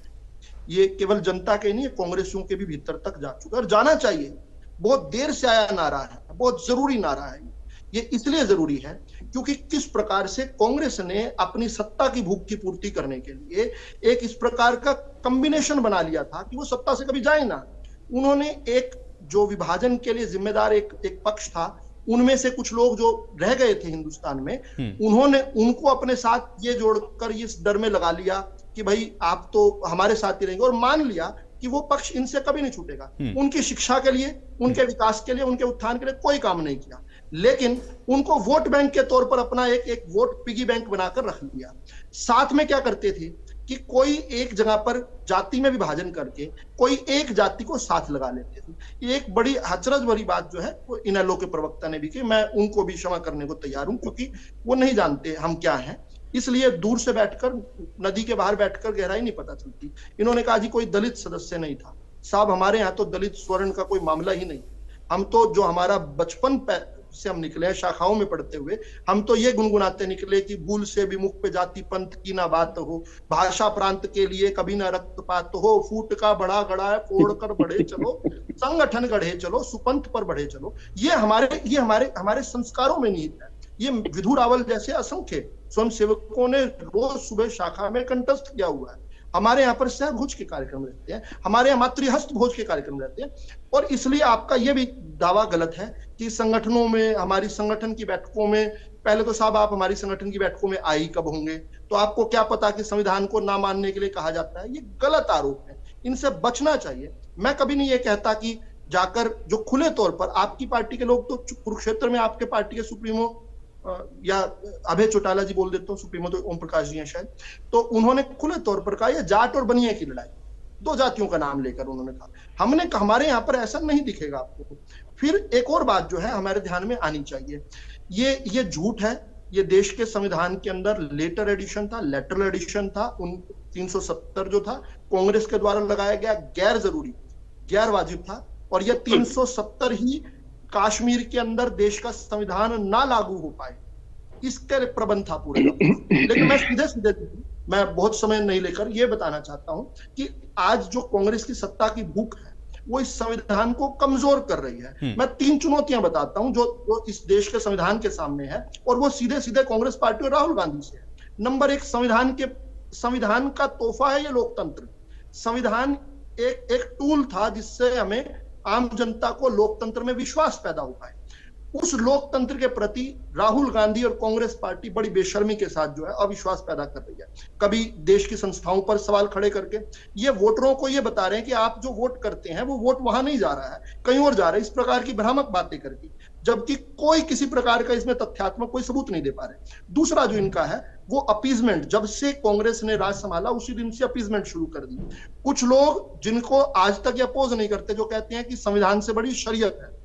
ये केवल जनता के नहीं, कांग्रेसियों के भी भीतर तक जा चुका है और जाना चाहिए। बहुत देर से आया नारा है, बहुत जरूरी नारा है। ये इसलिए जरूरी है क्योंकि किस प्रकार से कांग्रेस ने अपनी सत्ता की भूख की पूर्ति करने के लिए एक इस प्रकार का कॉम्बिनेशन बना लिया था कि वो सत्ता से कभी जाए ना। उन्होंने एक जो विभाजन के लिए जिम्मेदार एक पक्ष था, उनमें से कुछ लोग जो रह गए थे हिंदुस्तान में, उन्होंने उनको अपने साथ ये जोड़कर इस डर में लगा लिया कि भाई आप तो हमारे साथ ही रहेंगे, और मान लिया कि वो पक्ष इनसे कभी नहीं छूटेगा। उनकी शिक्षा के लिए, उनके विकास के लिए, उनके उत्थान के लिए कोई काम नहीं किया, लेकिन उनको वोट बैंक के तौर पर अपना एक वोट पिगी बैंक बनाकर रख लिया। साथ में क्या करते थे कि कोई एक जगह पर जाति में विभाजन करके कोई एक जाति को साथ लगा लेते थे। एक बड़ी हचरज भरी बात जो है वो इनेलो के प्रवक्ता ने भी की, मैं उनको भी क्षमा करने को तैयार हूं, क्योंकि वो नहीं जानते हम क्या हैं, इसलिए दूर से बैठकर, नदी के बाहर बैठकर गहराई नहीं पता चलती। इन्होंने कहा जी कोई दलित सदस्य नहीं था। साहब हमारे यहाँ तो दलित स्वर्ण का कोई मामला ही नहीं। हम तो जो हमारा बचपन से हम निकले हैं, शाखाओं में पढ़ते हुए, हम तो ये गुनगुनाते निकले कि भूल से भी मुख पे जाति पंथ की ना बात हो, भाषा प्रांत के लिए कभी ना रक्तपात हो, फूट का बड़ा गड़ा है फोड़ कर बढ़े चलो, संगठन गढ़े चलो, सुपंथ पर बढ़े चलो। ये हमारे संस्कारों में निहित है। ये विधु रावल जैसे असंख्य स्वयं सेवकों ने रोज सुबह शाखा में कंठस्थ किया हुआ है। हमारे यहाँ पर सह भोज के कार्यक्रम रहते हैं, हमारे यहाँ मातृहस्त भोज के कार्यक्रम रहते हैं। और इसलिए आपका यह भी दावा गलत है कि संगठनों में, हमारी संगठन की बैठकों में, पहले तो साहब आप हमारी संगठन की बैठकों में आई कब होंगे? तो आपको क्या पता कि संविधान को ना मानने के लिए कहा जाता है? ये गलत आरोप है, इनसे बचना चाहिए। मैं कभी नहीं ये कहता कि जाकर जो खुले तौर पर आपकी पार्टी के लोग, तो कुरुक्षेत्र में आपके पार्टी के सुप्रीमो या अभय चौटाला जी बोल देता हूँ, सुप्रीमो तो ओम प्रकाश जी हैं शायद, तो उन्होंने खुले तौर पर कहा यह जाट और बनिया की लड़ाई, दो जातियों का नाम लेकर उन्होंने कहा। हमने कहा हमारे यहाँ पर ऐसा नहीं दिखेगा आपको। फिर एक और बात जो है हमारे ध्यान में आनी चाहिए, ये झूठ है। ये देश के संविधान के अंदर लेटर एडिशन था, लेटरल एडिशन था। 370 जो था कांग्रेस के द्वारा लगाया गया गैर जरूरी, गैर वाजिब था, और यह 370 ही कश्मीर के अंदर देश का संविधान ना लागू हो पाए, इसके प्रबंध था पूरे। लेकिन मैं सीधे मैं बहुत समय नहीं लेकर यह बताना चाहता हूं कि आज जो कांग्रेस की सत्ता की भूख है वो इस संविधान को कमजोर कर रही है। मैं 3 चुनौतियां बताता हूं जो इस देश के संविधान के सामने है, और वो सीधे सीधे कांग्रेस पार्टी और राहुल गांधी से है। नंबर 1, संविधान का तोहफा है ये लोकतंत्र। संविधान एक टूल था जिससे हमें आम जनता को लोकतंत्र में विश्वास पैदा हो पाए। उस लोकतंत्र के प्रति राहुल गांधी और कांग्रेस पार्टी बड़ी बेशर्मी के साथ जो है अविश्वास पैदा कर रही है। कभी देश की संस्थाओं पर सवाल खड़े करके ये वोटरों को ये बता रहे हैं कि आप जो वोट करते हैं वो वोट वहां नहीं जा रहा है, कहीं और जा रहा है, इस प्रकार की भ्रामक बातें करके, जबकि कोई किसी प्रकार का इसमें तथ्यात्मक कोई सबूत नहीं दे पा रहे। दूसरा जो इनका है वो अपीजमेंट। जब से कांग्रेस ने राज संभाला उसी दिन से अपीजमेंट शुरू कर दी। कुछ लोग जिनको आज तक ये अपोज नहीं करते, जो कहते हैं कि संविधान से बड़ी शरीयत है,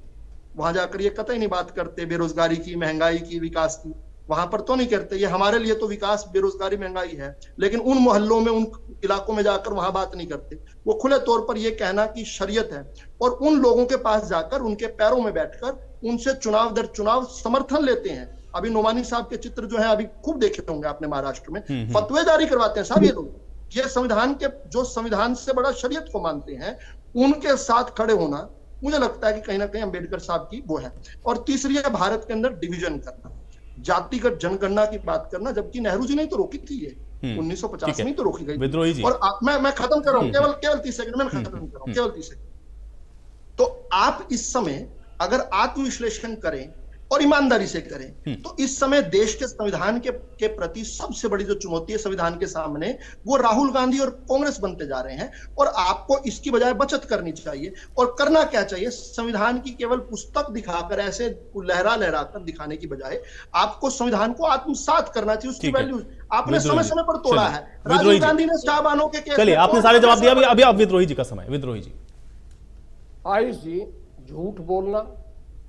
वहां जाकर ये कतई नहीं बात करते बेरोजगारी की, महंगाई की, विकास की। वहां पर तो नहीं करते, ये हमारे लिए तो विकास बेरोजगारी महंगाई है, लेकिन उन मोहल्लों में, उन इलाकों में जाकर वहां बात नहीं करते। वो खुले तौर पर ये कहना कि शरीयत है, और उन लोगों के पास जाकर उनके पैरों में बैठकर उनसे चुनाव दर चुनाव समर्थन लेते हैं। अभी नोमानी साहब के चित्र जो है अभी खूब देखे होंगे आपने महाराष्ट्र में, फतवे जारी करवाते हैं साहब ये लोग। ये संविधान के, जो संविधान से बड़ा शरीयत को मानते हैं, उनके साथ खड़े होना मुझे लगता है कि कहीं ना कहीं अंबेडकर साहब की वो है। और तीसरी है भारत के अंदर डिवीजन करना, जातिगत जनगणना की बात करना, जबकि नेहरू जी ने तो रोकी थी ये 1950 में तो रोकी गई। और मैं खत्म कर रहा हूं, केवल 30 सेकंड में खत्म कर रहा हूं, केवल 30 सेकंड। तो आप इस समय अगर आत्मविश्लेषण करें और ईमानदारी से करें तो इस समय देश के संविधान के प्रति सबसे बड़ी जो चुनौती है संविधान के सामने, वो राहुल गांधी और कांग्रेस बनते जा रहे हैं। और आपको इसकी बजाय बचत करनी चाहिए। और करना क्या चाहिए? संविधान की केवल पुस्तक दिखाकर, ऐसे लहरा कर दिखाने की बजाय आपको संविधान को आत्मसात करना चाहिए, उसकी वैल्यू। आपने समय समय पर तोड़ा है। विद्रोही राजीव जी। गांधी ने शाहबानो के केस चलिए में आपने सारे जवाब दिया, अभी अब विद्रोही जी का समय। विद्रोही जी। आयुष जी, झूठ बोलना,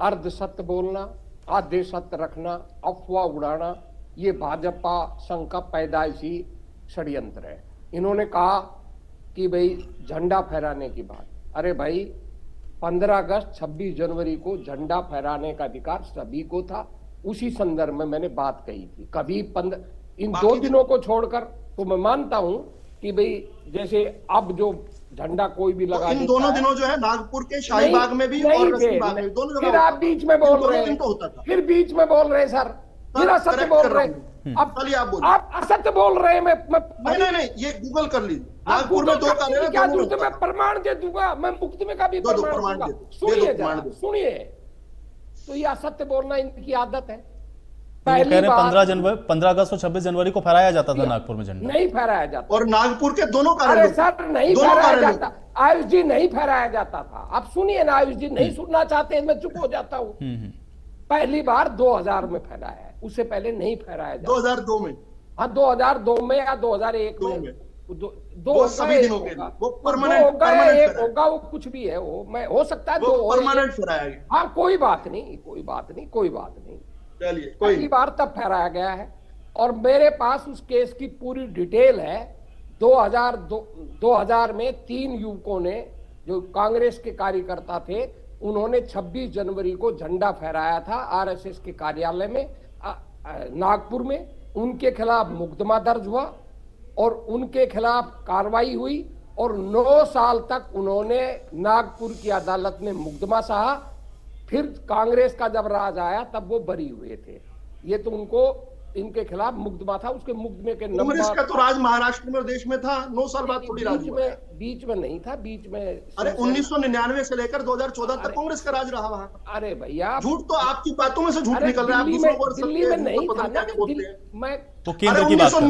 अर्ध सत्य बोलना, आधे सत्य रखना, अफवाह उड़ाना, ये भाजपा संघ का पैदाइशी षड्यंत्र है। इन्होंने कहा कि भाई झंडा फहराने की बात, अरे भाई 15 अगस्त 26 जनवरी को झंडा फहराने का अधिकार सभी को था। उसी संदर्भ में मैंने बात कही थी। कभी इन 2 दिनों को छोड़कर तो मैं मानता हूं कि भाई जैसे अब जो झंडा कोई भी लगा, इन दोनों दिनों जो है नागपुर के शाहीबाग में भी और रश्मिबाग में दोनों जगह, फिर आप बीच में बोल रहे हैं, फिर बीच में बोल रहे हैं सर, फिर असत्य बोल रहे हैं। अब चलिए आप असत्य बोल रहे हैं। नहीं, ये गूगल कर लीजिए। नागपुर में 2 कार्यालय, क्या दूं? तो मैं प्रमाण दे दूंगा, मैं मुफ्त में का भी प्रमाण दूंगा। सुनिए, तो ये असत्य बोलना इनकी आदत है। पहले 15 अगस्त और 26 जनवरी को फहराया जाता था नागपुर में झंडा, नहीं फहराया जाता। और नागपुर के दोनों कार्यालय, अरे सर नहीं फहराया जाता, आयुष जी नहीं फहराया जाता था। आप सुनिए ना, आयुष जी नहीं सुनना चाहते, मैं चुप हो जाता हूँ। पहली बार 2000 में फहराया है, उससे पहले नहीं फहराया जाता। 2002 में, हाँ 2002 में या 2001 में, दो सभी दिनों के लिए वो परमानेंट होगा, वो कुछ भी है, वो मैं हो सकता है वो परमानेंट फहराया गया। हाँ कोई बात नहीं, कोई बात नहीं, कोई बात नहीं। चलिए, पहली बार तब फहराया गया है और मेरे पास उस केस की पूरी डिटेल है। 2000 में 3 युवकों ने, जो कांग्रेस के कार्यकर्ता थे, उन्होंने 26 जनवरी को झंडा फहराया था आरएसएस के कार्यालय में नागपुर में। उनके खिलाफ मुकदमा दर्ज हुआ और उनके खिलाफ कार्रवाई हुई और 9 साल तक उन्होंने नागपुर की अदालत में मुकदमा सहा। फिर कांग्रेस का जब राज आया तब वो बरी हुए थे। ये तो उनको, इनके खिलाफ मुकदमा था, उसके मुकदमे के नंबर। कांग्रेस का तो राज महाराष्ट्र में और देश में था, 9 साल बाद थोड़ी राज हुआ। बीच में नहीं था, बीच में। अरे 1999 से लेकर 2014 तक कांग्रेस का राज रहा वहां। अरे भैया, झूठ तो आपकी बातों में से झूठ निकल रहा है। दिल्ली में नहीं था ना, मैं तो केंद्र की बात कर,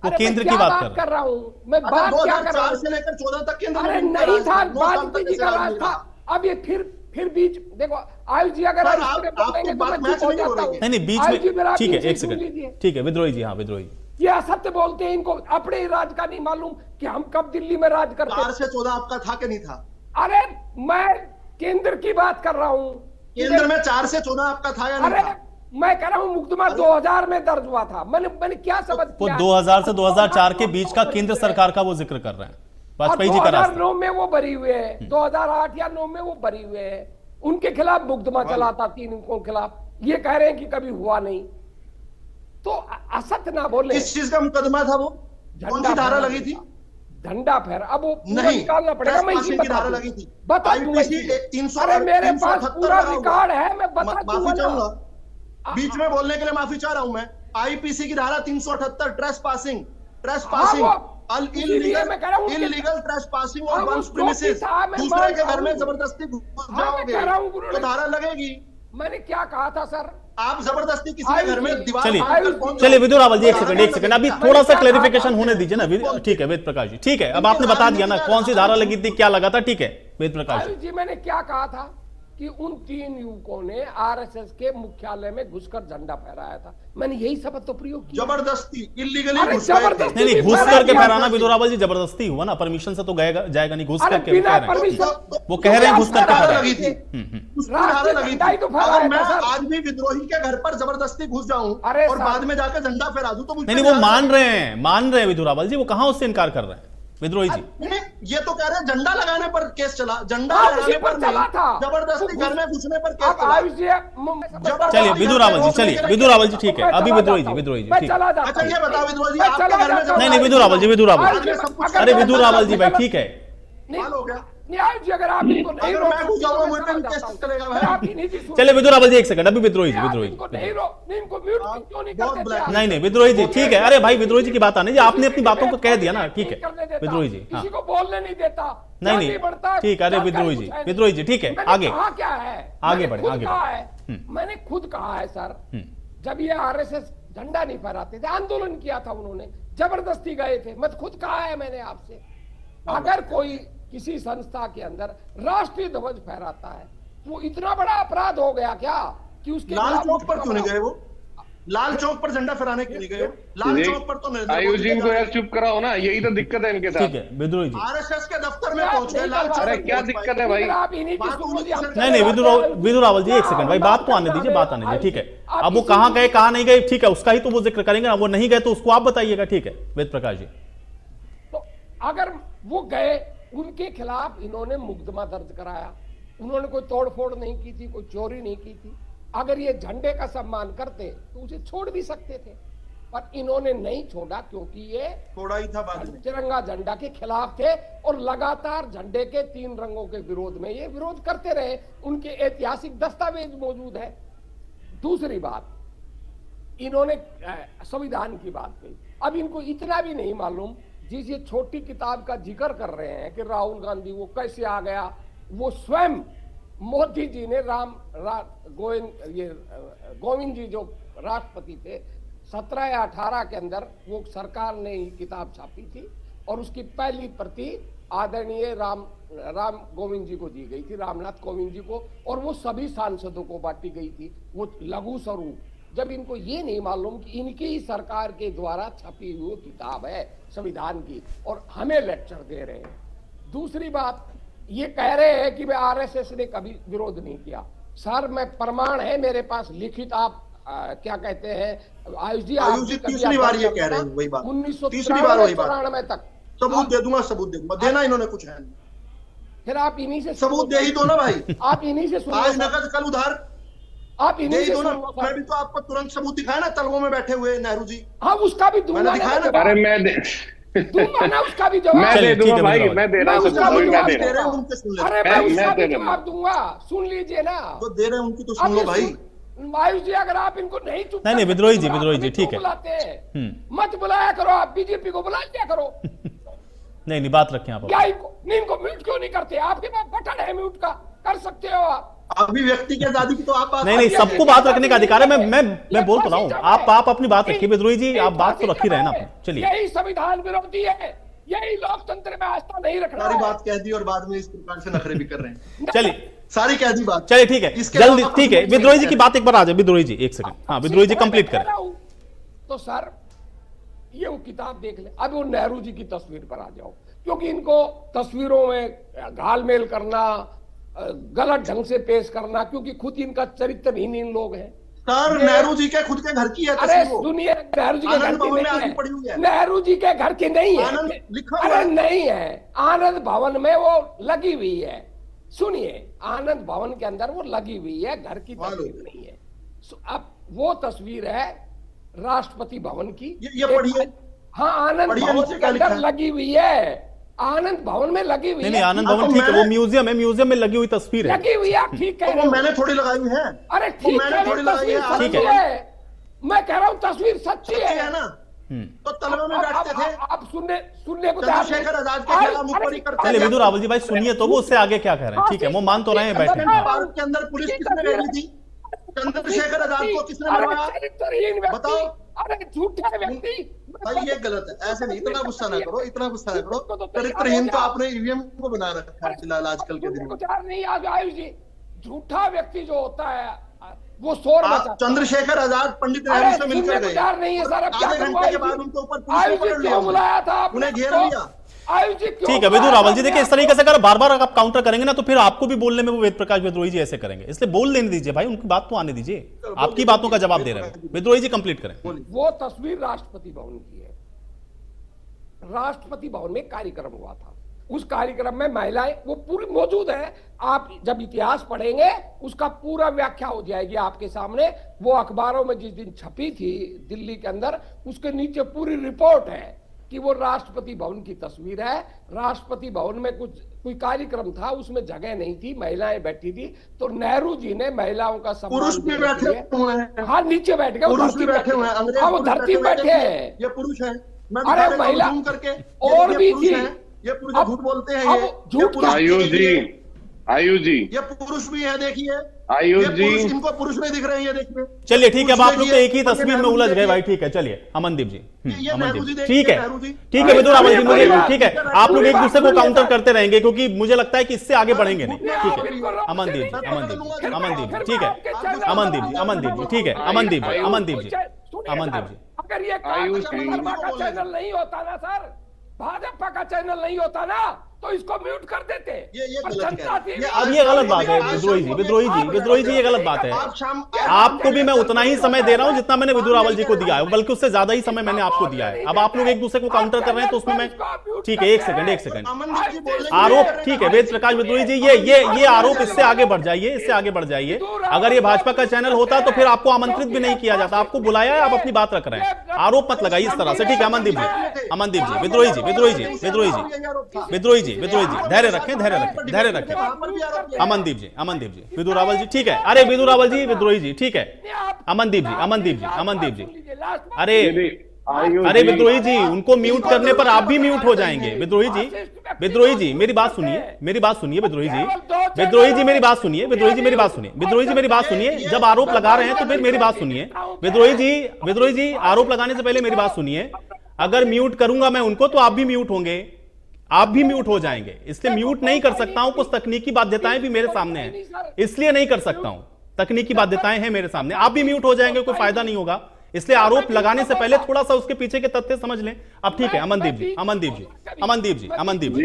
वो केंद्र की बात कर रहा हूँ मैं। बात क्या कर रहा हूँ? 2004 से लेकर 14 तक केंद्र अरे नहीं था, वाजपेयी जी का राज था। अब ये फिर बीच देखो आयुष जी, अगर आप बोलेंगे तो मैं चुप हो जाता हूँ। नहीं बीच में, ठीक है, एक सेकंड, ठीक है विद्रोही जी। हाँ विद्रोही, ये असत्य बोलते हैं, इनको अपने राज का नहीं मालूम कि हम कब दिल्ली में राज करते। 4 से 14 आपका था कि नहीं था? अरे मैं केंद्र की बात कर रहा हूँ। केंद्र में 4 से 14 आपका था या नहीं था? मैं कह रहा हूँ मुकदमा 2000 में दर्ज हुआ था। मैंने क्या समझ वो 2000 से 2004 के बीच का केंद्र सरकार का वो जिक्र कर रहे हैं, वाजपेयी जी का राज। 2009 में वो बरी हुए हैं, 2008 या 9 में वो बरी हुए हैं। उनके खिलाफ मुकदमा चला था 3 उनके खिलाफ। ये कह रहे हैं कि कभी हुआ नहीं, तो असत्य ना बोले। किस चीज का मुकदमा था वो? कौन सी धारा लगी थी? झंडा फहरा, अब वो नहीं निकालना पड़ेगा। मैं इसी की धारा लगी थी, बता दूंगा। 300। अरे मेरे पास पूरा रिकॉर्ड है, मैं बता माफी चाहूंगा, बीच में बोलने के लिए माफी चाह रहा हूं मैं। आईपीसी की धारा 378 ट्रेस पासिंग इलीगल ट्रेसपासिंग और वंस प्रीमिसेस, दूसरे के घर में जबरदस्ती घुस जाओगे तो धारा लगेगी। मैंने क्या कहा था सर? आप जबरदस्ती किसी के घर में दीवार। चलिए विदुर रावल जी, एक सेकंड, अभी थोड़ा सा क्लैरिफिकेशन होने दीजिए ना। ठीक है वेद प्रकाश जी, ठीक है, अब आपने बता दिया ना कौन सी धारा लगी थी, क्या लगा था। ठीक है वेद प्रकाश जी, मैंने क्या कहा था कि उन 3 युवकों ने आरएसएस के मुख्यालय में घुसकर झंडा फहराया था। मैंने यही शब्द तो प्रयोग किया। जबरदस्ती, इलीगली घुस नहीं घुस करके फहराना विदुर रावल जी जबरदस्ती हुआ ना, परमिशन से तो जाएगा नहीं, घुस करके वो कह रहे हैं घुस करके लगी थी। अगर मैं आज भी विद्रोही के घर पर जबरदस्ती घुस जाऊं और बाद में जाकर झंडा फहरा दूं तो मुझे नहीं, वो मान रहे हैं विदुर रावल जी, वो कहां उससे इनकार कर रहे हैं विद्रोही जी? ये तो कह रहे हैं झंडा लगाने पर केस चला, झंडा लगाने पर चला था, जबरदस्ती घर में घुसने पर केस चला। चलिए विदुर रावल जी, चलिए विदुर रावल जी, ठीक है, अभी विद्रोही जी ठीक है। अच्छा ये बताओ विद्रोही जी, आपके घर में नहीं विद्रोह रावल जी, अरे विद्रोह रावल जी भाई ठीक है। हो गया न्याय जी, अगर आप इनको नहीं अगर मैं घुस जाऊंगा मुझे भी केस चलेगा भाई। चलिए विद्रोह रावल जी, एक सेकंड, अभी विद्रोही जी नहीं विद्रोही जी ठीक है। अरे भाई विद्रोही जी की बात आने जी, आपने अपनी बातों को कह दिया ना, ठीक है विद्रोही जी। किसी को बोलने नहीं देता। नहीं ठीक है, अरे विद्रोही जी ठीक है, आगे क्या है, आगे बढ़े। मैंने खुद कहा है सर, जब ये आरएसएस झंडा नहीं फहराते थे, आंदोलन किया था उन्होंने, जबरदस्ती गए थे, मैं खुद कहा है मैंने आपसे। अगर कोई किसी संस्था के अंदर राष्ट्रीय ध्वज फहराता है, वो इतना बड़ा अपराध हो गया क्या कि उसके लाल चौक पर क्यों नहीं गए वो? लाल चौक पर झंडा फहराने क्यों नहीं गए? लाल चौक पर तो नरेंद्र आयुष जी मोदी को यार चुप कराओ ना, यही तो दिक्कत है इनके साथ। ठीक है विद्रोही जी, आरएसएस के दफ्तर में पहुंच गए, लाल चौक अरे पर क्या पहुंच पाए। दिक्कत है भाई? आप इन्हीं की सुनिए, हम नहीं नहीं विदुर रावल जी, एक सेकंड भाई, बात तो आने दीजिए, बात आने दीजिए, ठीक है। अब वो कहां गए कहां नहीं गए, ठीक है, उसका ही तो वो जिक्र करेंगे ना, वो नहीं गए तो उसको आप बताइएगा, ठीक है वेद प्रकाश जी। तो अगर वो गए, उनके खिलाफ इन्होंने मुकदमा दर्ज कराया, उन्होंने कोई तोड़फोड़ नहीं की थी, कोई चोरी नहीं की थी। अगर ये झंडे का सम्मान करते तो उसे छोड़ भी सकते थे, पर इन्होंने नहीं छोड़ा क्योंकि ये थोड़ा ही था बाद में। तिरंगा झंडा के खिलाफ थे और लगातार झंडे के 3 रंगों के विरोध में ये विरोध करते रहे। उनके ऐतिहासिक दस्तावेज मौजूद है। दूसरी बात, इन्होंने संविधान की बात कही। अब इनको इतना भी नहीं मालूम, जिस ये छोटी किताब का जिक्र कर रहे हैं कि राहुल गांधी वो कैसे आ गया, वो स्वयं मोदी जी ने गोविंद जी जो राष्ट्रपति थे 17 या 18 के अंदर वो सरकार ने ही किताब छापी थी और उसकी पहली प्रति आदरणीय राम गोविंद जी को दी गई थी, रामनाथ कोविंद जी को, और वो सभी सांसदों को बांटी गई थी, वो लघु स्वरूप। जब इनको ये नहीं मालूम कि इनकी ही सरकार के द्वारा छपी हुई किताब है संविधान की और हमें लेक्चर दे रहे हैं। दूसरी बात, ये कह रहे हैं कि मैं आरएसएस ने कभी विरोध नहीं किया। सर, मैं प्रमाण है मेरे पास लिखित, आप क्या कहते हैं आयुष जी तीसरी बार ये कह रहे हैं वही बात, 1993 तक सबूत दे दूंगा, सबूत दे दूंगा, देना इन्होंने कुछ है नहीं। फिर आप इन्हीं से सबूत दे ही दो ना भाई। आप इन्हीं से सुनिए, आज नकद कल उधार, आप इन्हीं से सुनो। मैं भी तो आपको तुरंत सबूत दिखाया ना, तलवों में बैठे हुए नेहरू जी। हाँ, उसका भी दूंगा, मैंने दिखाया ना। अरे मैं दूंगा ना उसका भी जवाब। मैं दे दूंगा भाई, मैं दे रहा हूँ, उसका भी जवाब दे रहे हैं, उनके सुन ले। अरे मैं उसका भी जवाब दूंगा, सुन लीजिए ना। जो दे रहे हैं उनकी तो सुन लो भाई। आयुष जी, अगर आप इनको नहीं चुप नहीं विद्रोही जी ठीक है, बुलाते हैं, मत बुलाया करो, आप बीजेपी को बुला लिया करो। नहीं बात रखें आप। क्या इनको म्यूट क्यों नहीं करते? आपके पास बटन है म्यूट का, कर सकते हो आप। अभिव्यक्ति की आजादी की तो आप बात नहीं सबको बात रखने का अधिकार है। मैं बोल तो रहा हूँ, आप अपनी बात रखिए विद्रोही जी, आप बात तो रख ही रहे ना। चलिए, यही संविधान विरोधी है, यही लोकतंत्र में आस्था नहीं रखना। सारी बात कह दी और बाद में इस प्रकार से नखरे भी कर रहे हैं। चलिए सारी कह दी बात। चलिए ठीक है, जल्दी, ठीक है विद्रोही जी की बात एक बार आ जाए। विद्रोही जी एक सेकंड, हाँ विद्रोही जी कंप्लीट करें। तो सर, ये वो किताब देख ले। अब वो नेहरू जी की तस्वीर पर आ जाओ, क्योंकि इनको तस्वीरों में घालमेल करना, गलत ढंग से पेश करना, क्योंकि खुद इनका चरित्रहीन लोग हैं। सर, नेहरू जी के खुद के घर की है अरे सुनिए, नेहरू जी के घर की नहीं है, नेहरू जी के घर की नहीं है, अरे नहीं है, आनंद भवन में वो लगी हुई है। सुनिए, आनंद भवन के अंदर वो लगी हुई है, घर की तस्वीर नहीं है। अब वो तस्वीर है राष्ट्रपति भवन की, ये पढ़िए। हाँ, आनंद भवन के अंदर लगी हुई है, आनंद भवन में लगी हुई है। नहीं आनंद भवन ठीक है, वो म्यूजियम है, म्यूजियम में लगी हुई तस्वीर है, लगी हुई है, ठीक है। वो मैंने थोड़ी लगाई हुई है। अरे ठीक है, थोड़ी लगाई है, ठीक है। मैं कह रहा हूँ तस्वीर सच्ची है ना। तो तलवे में बैठते थे। आप सुनने को चंद्रशेखर आजाद के खिलाफ मुखबरी करते थे। विदुर रावल जी भाई सुनिए तो, वो उससे आगे क्या कह रहे हैं, ठीक है वो मान तो रहे हैं, बैठे। भारत के अंदर पुलिस किसने भेजी थी? चंद्रशेखर आजाद को किसने मरवाया? बताओ। अरे झूठे व्यक्ति भाई, ये गलत है, ऐसे नहीं, इतना गुस्सा ना करो, इतना गुस्सा ना करो। चरित्रहीन तो आपने ईवीएम को बना रखा है फिलहाल आजकल के दिन में। नहीं आयुष जी, झूठा व्यक्ति जो होता है वो शोर मचाता है। चंद्रशेखर आजाद पंडित नेहरू से मिलकर गए, नहीं है सर, आधे घंटे के बाद उनके ऊपर पुलिस ने पकड़ लिया, बुलाया था, उन्हें घेर लिया। ठीक है विदुर रावल जी, देखिए इस तरीके से अगर बार बार आप काउंटर करेंगे ना तो फिर आपको भी बोलने में वो वेद प्रकाश विद्रोही जी ऐसे करेंगे, इसलिए बोल लेने दीजिए भाई, उनकी बात तो आने दीजिए, आपकी बातों का जवाब दे रहे हैं। विद्रोही जी कंप्लीट करें। वो तस्वीर राष्ट्रपति भवन की है। राष्ट्रपति भवन में कार्यक्रम हुआ था, उस कार्यक्रम में महिलाएं वो पूरी मौजूद है। आप जब इतिहास पढ़ेंगे उसका पूरा व्याख्या हो जाएगी आपके सामने। वो अखबारों में जिस दिन छपी थी दिल्ली के अंदर, उसके नीचे पूरी रिपोर्ट है कि वो राष्ट्रपति भवन की तस्वीर है। राष्ट्रपति भवन में कोई कार्यक्रम था, उसमें जगह नहीं थी, महिलाएं बैठी थी, तो नेहरू जी ने महिलाओं का सम्मान, पुरुष भी बैठे हुए हैं, हाँ नीचे बैठ गए, पुरुष भी बैठे हुए हैं, हाँ वो धरती में बैठे हैं, ये पुरुष है। अरे महिला करके और भी थी, ये पुरुष झूठ बोलते हैं, ये झूठ। आयुष जी ये पुरुष भी है, देखिए आयुष जी, इनको पुरुष नहीं दिख रहे हैं, ये देखिए। चलिए ठीक है, अब आप लोग तो एक ही तस्वीर में उलझ गए भाई, ठीक है चलिए। अमनदीप जी, अमनदीप ठीक है, ठीक है विदुर रावल जी, मुझे ठीक है, आप लोग एक दूसरे को काउंटर करते रहेंगे क्योंकि मुझे लगता है कि इससे आगे बढ़ेंगे नहीं, ठीक है। अमनदीप जी, ठीक है, अमनदीप जी, ठीक है, अमनदीप जी, ठीक है, अमनदीप जी, अमनदीप जी, अगर ये भाजपा का चैनल नहीं होता ना सर, भाजपा का चैनल नहीं होता ना, तो इसको म्यूट कर देते। ये और गलत जनता है। TV अब ये गलत बात है विद्रोही जी, ये गलत बात है। आपको भी मैं उतना ही समय दे रहा हूं जितना मैंने विदु रावल जी को दिया है, बल्कि उससे ज्यादा ही समय मैंने आपको दिया है। अब आप लोग एक दूसरे को काउंटर कर रहे हैं तो उसमें मैं, ठीक है, एक सेकंड आरोप, ठीक है वेद प्रकाश विद्रोही जी, ये आरोप इससे आगे बढ़ जाइए। अगर ये भाजपा का चैनल होता तो फिर आपको आमंत्रित भी नहीं किया जाता, आपको बुलाया है, आप अपनी बात रख रहे हैं, आरोप मत लगाइए इस तरह से। ठीक है अमनदीप जी, विद्रोही जी, धैर्य रखें। अमनदीप जी, विदु रावल जी, ठीक है। अरे विदु रावल जी, विद्रोही जी, ठीक है। अमनदीप जी, अरे विद्रोही जी, उनको म्यूट करने पर आप भी म्यूट हो जाएंगे। विद्रोही जी मेरी बात सुनिए, विद्रोही जी मेरी बात सुनिए, जब आरोप लगा रहे हैं तो फिर मेरी बात सुनिए। विद्रोही जी आरोप लगाने से पहले मेरी बात सुनिए। अगर म्यूट करूंगा मैं उनको तो आप भी म्यूट होंगे, आप भी म्यूट हो जाएंगे, इसलिए म्यूट नहीं कर सकता हूं। कुछ तकनीकी बाध्यताएं भी मेरे सामने हैं, इसलिए नहीं कर सकता हूं। तकनीकी बाध्यताएं हैं मेरे सामने, आप भी म्यूट हो जाएंगे, कोई फायदा नहीं होगा। इसलिए आरोप लगाने से पहले थोड़ा सा उसके पीछे के तथ्य समझ लें। अब ठीक है अमनदीप जी,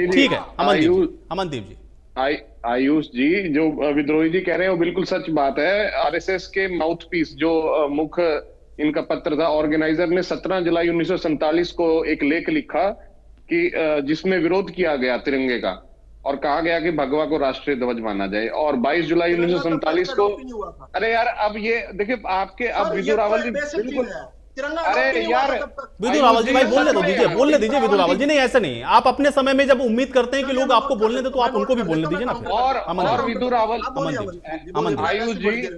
ठीक है अमनदीप जी। आयुष जी, जो विद्रोही जी कह रहे हैं वो बिल्कुल सच बात है। आरएसएस के माउथ पीस, जो मुख्य इनका पत्र था, ऑर्गेनाइजर ने 17 जुलाई 1947 को एक लेख लिखा कि जिसमें विरोध किया गया तिरंगे का, और कहा गया कि भगवा को राष्ट्रीय ध्वज माना जाए। और 22 जुलाई 1947 को, अरे यार अब ये देखिए आपके, अब विदु रावल जी बिल्कुल, अरे यार विदु रावल जी भाई बोलने दीजिए विदु रावल जी, नहीं ऐसा नहीं। आप अपने समय में जब उम्मीद करते हैं कि लोग आपको बोलने दे तो आप उनको भी बोलने दीजिए ना। और विदु रावल, आयुष जी,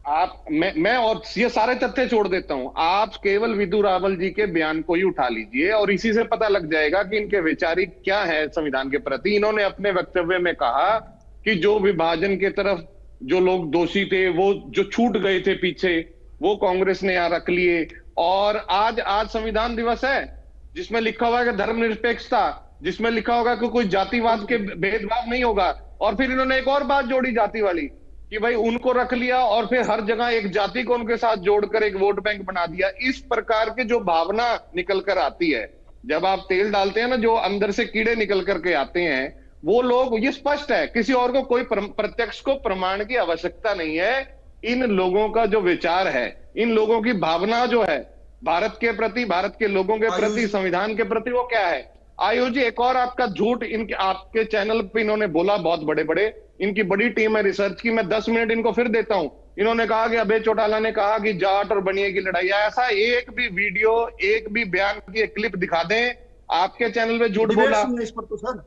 आप मैं और ये सारे तथ्य छोड़ देता हूं, आप केवल विदु रावल जी के बयान को ही उठा लीजिए और इसी से पता लग जाएगा कि इनके वैचारिक क्या है संविधान के प्रति। इन्होंने अपने वक्तव्य में कहा कि जो विभाजन के तरफ जो लोग दोषी थे, वो जो छूट गए थे पीछे, वो कांग्रेस ने यहाँ रख लिए। और आज संविधान दिवस है जिसमें लिखा हुआ है कि धर्मनिरपेक्षता, जिसमें लिखा होगा कि कोई जातिवाद के भेदभाव नहीं होगा। और फिर इन्होंने एक और बात जोड़ी जाति वाली, कि भाई उनको रख लिया और फिर हर जगह एक जाति को उनके साथ जोड़कर एक वोट बैंक बना दिया। इस प्रकार के जो भावना निकल कर आती है, जब आप तेल डालते हैं ना, जो अंदर से कीड़े निकल करके आते हैं, वो लोग, ये स्पष्ट है, किसी और को कोई प्रत्यक्ष को प्रमाण की आवश्यकता नहीं है। इन लोगों का जो विचार है, इन लोगों की भावना जो है भारत के प्रति, भारत के लोगों के प्रति, संविधान के प्रति, वो क्या है। आयुष जी, एक और आपका झूठ इनके आपके चैनल पे इन्होंने बोला, बहुत बड़े बड़े, इनकी बड़ी टीम है रिसर्च की, मैं 10 मिनट इनको फिर देता हूं। इन्होंने कहा कि अभय चौटाला ने कहा कि जाट और बनिए की लड़ाई, ऐसा एक भी वीडियो, एक भी बयान की क्लिप दिखा दें। आपके चैनल पे झूठ बोला, इस पर तो सर,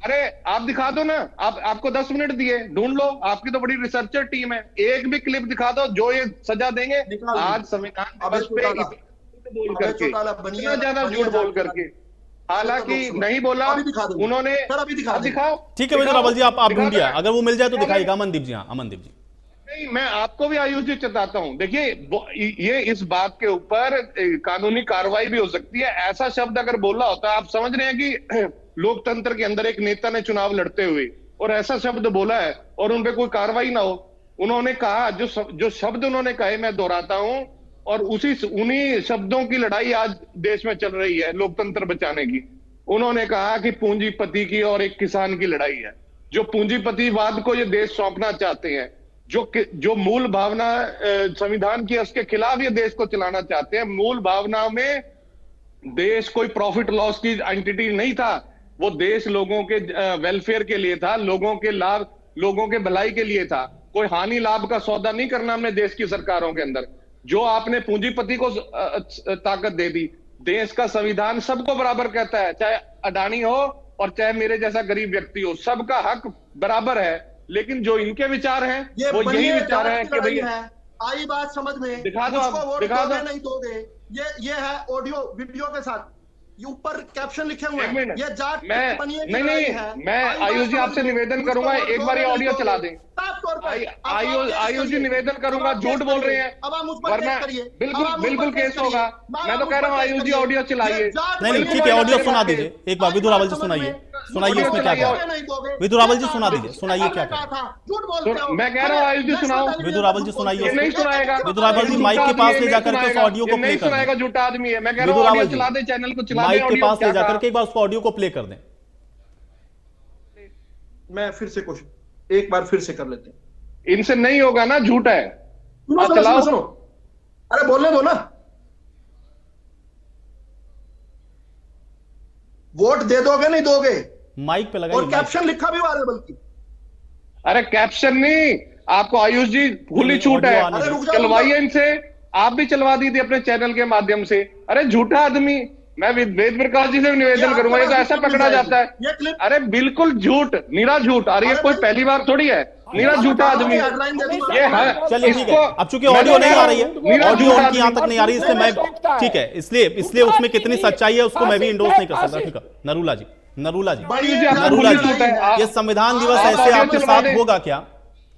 अरे आप दिखा दो ना, आपको 10 मिनट दिए, ढूंढ लो, आपकी तो बड़ी रिसर्चर टीम है, एक भी क्लिप दिखा दो जो ये सजा देंगे। आज संविधान दिवस पे बोल करके, इतना ज्यादा झूठ बोल करके, हालांकि नहीं बोला उन्होंने, दिखाओ। ठीक है विदु रावल जी, आप ढूंढिए, अगर वो मिल जाए तो दिखाइएगा। अमनदीप जी, हाँ अमनदीप जी। नहीं, मैं आपको भी आयोजित चेताता हूं, देखिए ये इस बात के ऊपर कानूनी कार्रवाई भी हो सकती है। ऐसा शब्द अगर बोला होता, आप समझ रहे हैं कि लोकतंत्र के अंदर एक नेता ने चुनाव लड़ते हुए और ऐसा शब्द बोला है और उन पे कोई कार्रवाई ना हो। उन्होंने कहा, जो शब्द उन्होंने कहे मैं दोहराता हूं, और उन्हीं शब्दों की लड़ाई आज देश में चल रही है लोकतंत्र बचाने की। उन्होंने कहा कि पूंजीपति की और एक किसान की लड़ाई है। जो पूंजीपतिवाद को ये देश सौंपना चाहते हैं, जो मूल भावना संविधान की, उसके खिलाफ ये देश को चलाना चाहते हैं। मूल भावनाओं में देश कोई प्रॉफिट लॉस की एंटिटी नहीं था, वो देश लोगों के वेलफेयर के लिए था, लोगों के लाभ, लोगों के भलाई के लिए था। कोई हानि लाभ का सौदा नहीं करना हमने देश की सरकारों के अंदर। जो आपने पूंजीपति को ताकत दे दी, देश का संविधान सबको बराबर कहता है, चाहे अडानी हो और चाहे मेरे जैसा गरीब व्यक्ति हो, सबका हक बराबर है। लेकिन जो इनके विचार हैं वो यही विचार है कि भैया, आई बात समझ में, दिखा दो, दिखा दो, नहीं दोगे। ये है ऑडियो वीडियो के साथ, ये ऊपर कैप्शन लिखे हुए हैं, ये जाट नहीं, मैं आयुष जी आपसे निवेदन करूंगा, एक बार ये ऑडियो चला दें। आयुष जी निवेदन करूंगा, झूठ बोल रहे हैं, वरना बिल्कुल केस होगा। मैं तो कह रहा हूँ आयुष जी ऑडियो चलाइए। नहीं, ठीक है, ऑडियो सुना दीजिए एक बार, विदु रावल जी सुनाइए। सुनाइए उसमें क्या कहा। विधु रावल जी सुना दीजिए, सुनाइए क्या कहा। मैं कह रहा हूँ आयुष जी सुनाओ। विधु रावल जी सुनाइए। नहीं सुनाएगा। विधु रावल जी माइक के पास ले जाकर के उस ऑडियो को प्ले कर सुनाएगा, दें। झूठा आदमी है। मैं कह रहा हूँ ऑडियो चला दे, चैनल को चला दे, माइक के पास ले जाकर के एक बार उसको ऑडियो को प्ले कर दें। मैं फिर से कोशिश एक बार फिर से कर लेते हैं। इनसे नहीं होगा ना, झूठ है। सुनो, अरे बोलने दो ना। वोट दे दोगे नहीं दोगे? माइक पे लगाइए। और कैप्शन लिखा भी हुआ है बल्कि। अरे कैप्शन नहीं, आपको आयुष जी खुली छूट है, चलवाइए इनसे। आप भी चलवा दीजिए अपने चैनल के माध्यम से। अरे झूठा आदमी, मैं वेद प्रकाश जी से भी निवेदन करूंगा, ये तो ऐसा पकड़ा जाता है। अरे बिल्कुल झूठ, निरा झूठ। अरे ये कोई पहली बार थोड़ी है, निरा झूठा आदमी ये है। चलिए ठीक है, अब चूंकि ऑडियो नहीं आ रही है, ऑडियो उनकी यहां तक नहीं आ रही, इसलिए मैं ठीक है, इसलिए उसमें कितनी सच्चाई है उसको मैं भी इंडोर्स नहीं कर सकता। ठीक है नरूला जी, नरूला जी, ये संविधान दिवस ऐसे आपके साथ होगा क्या?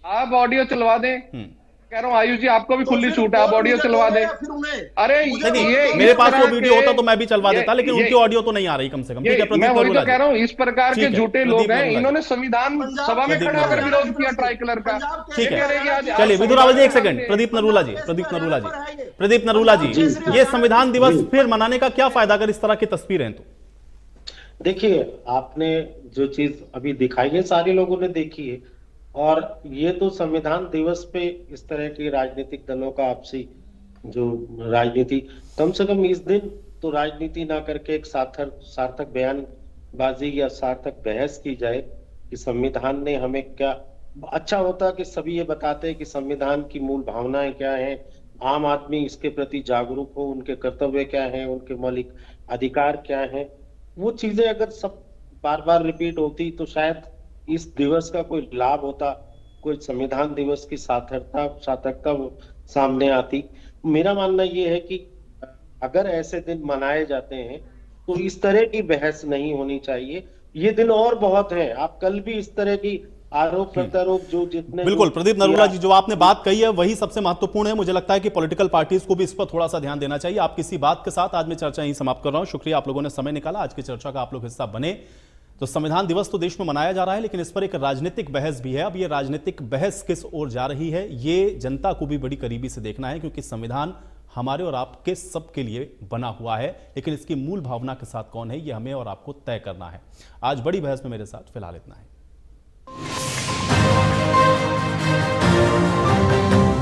आप ऑडियो चलवा दें। कह रहा हूँ आयुष जी आपको भी खुली छूट है, आप ऑडियो चलवा दें। अरे ये मेरे पास वो वीडियो होता तो मैं भी चलवा देता, लेकिन उनकी ऑडियो तो नहीं आ रही कम से कम। ठीक है, मैं वही तो कह रहा हूँ, इस प्रकार के झूठे लोग हैं, इन्होंने संविधान सभा में खड़ा होकर विरोध किया ट्राई कलर का। ठीक है, चलिए विधु रावल जी एक सेकंड। प्रदीप नरूला जी, ये संविधान दिवस फिर मनाने का क्या फायदा अगर इस तरह की तस्वीरें हैं तो? देखिए, आपने जो चीज अभी दिखाई है सारे लोगों ने देखी है, और ये तो संविधान दिवस पे इस तरह की राजनीतिक दलों का आपसी जो राजनीति, कम से कम इस दिन तो राजनीति ना करके एक सार्थक बयानबाजी या सार्थक बहस की जाए कि संविधान ने हमें क्या। अच्छा होता कि सभी ये बताते हैं कि संविधान की मूल भावनाएं क्या हैं, आम आदमी इसके प्रति जागरूक हो, उनके कर्तव्य क्या हैं, उनके मौलिक अधिकार क्या हैं। वो चीजें अगर सब बार बार रिपीट होती तो शायद इस दिवस का कोई लाभ होता, कोई संविधान दिवस की सार्थकता सामने आती। मेरा मानना ये है कि अगर ऐसे दिन मनाए जाते हैं तो इस तरह की बहस नहीं होनी चाहिए। ये दिन और बहुत है, आप कल भी इस तरह की आरोप प्रत्यारोप जो जितने बिल्कुल प्रदीप नरूला जी, जो आपने बात कही है वही सबसे महत्वपूर्ण है। मुझे लगता है कि पॉलिटिकल पार्टीज को भी इस पर थोड़ा सा ध्यान देना चाहिए। आप किसी बात के साथ आज मैं चर्चा यहीं समाप्त कर रहा हूं। शुक्रिया आप लोगों ने समय निकाला, आज की चर्चा का आप लोग हिस्सा बने। तो संविधान दिवस तो देश में मनाया जा रहा है, लेकिन इस पर एक राजनीतिक बहस भी है। अब ये राजनीतिक बहस किस ओर जा रही है, ये जनता को भी बड़ी करीबी से देखना है, क्योंकि संविधान हमारे और आपके सबके लिए बना हुआ है, लेकिन इसकी मूल भावना के साथ कौन है ये हमें और आपको तय करना है। आज बड़ी बहस में मेरे साथ फिलहाल इतना है।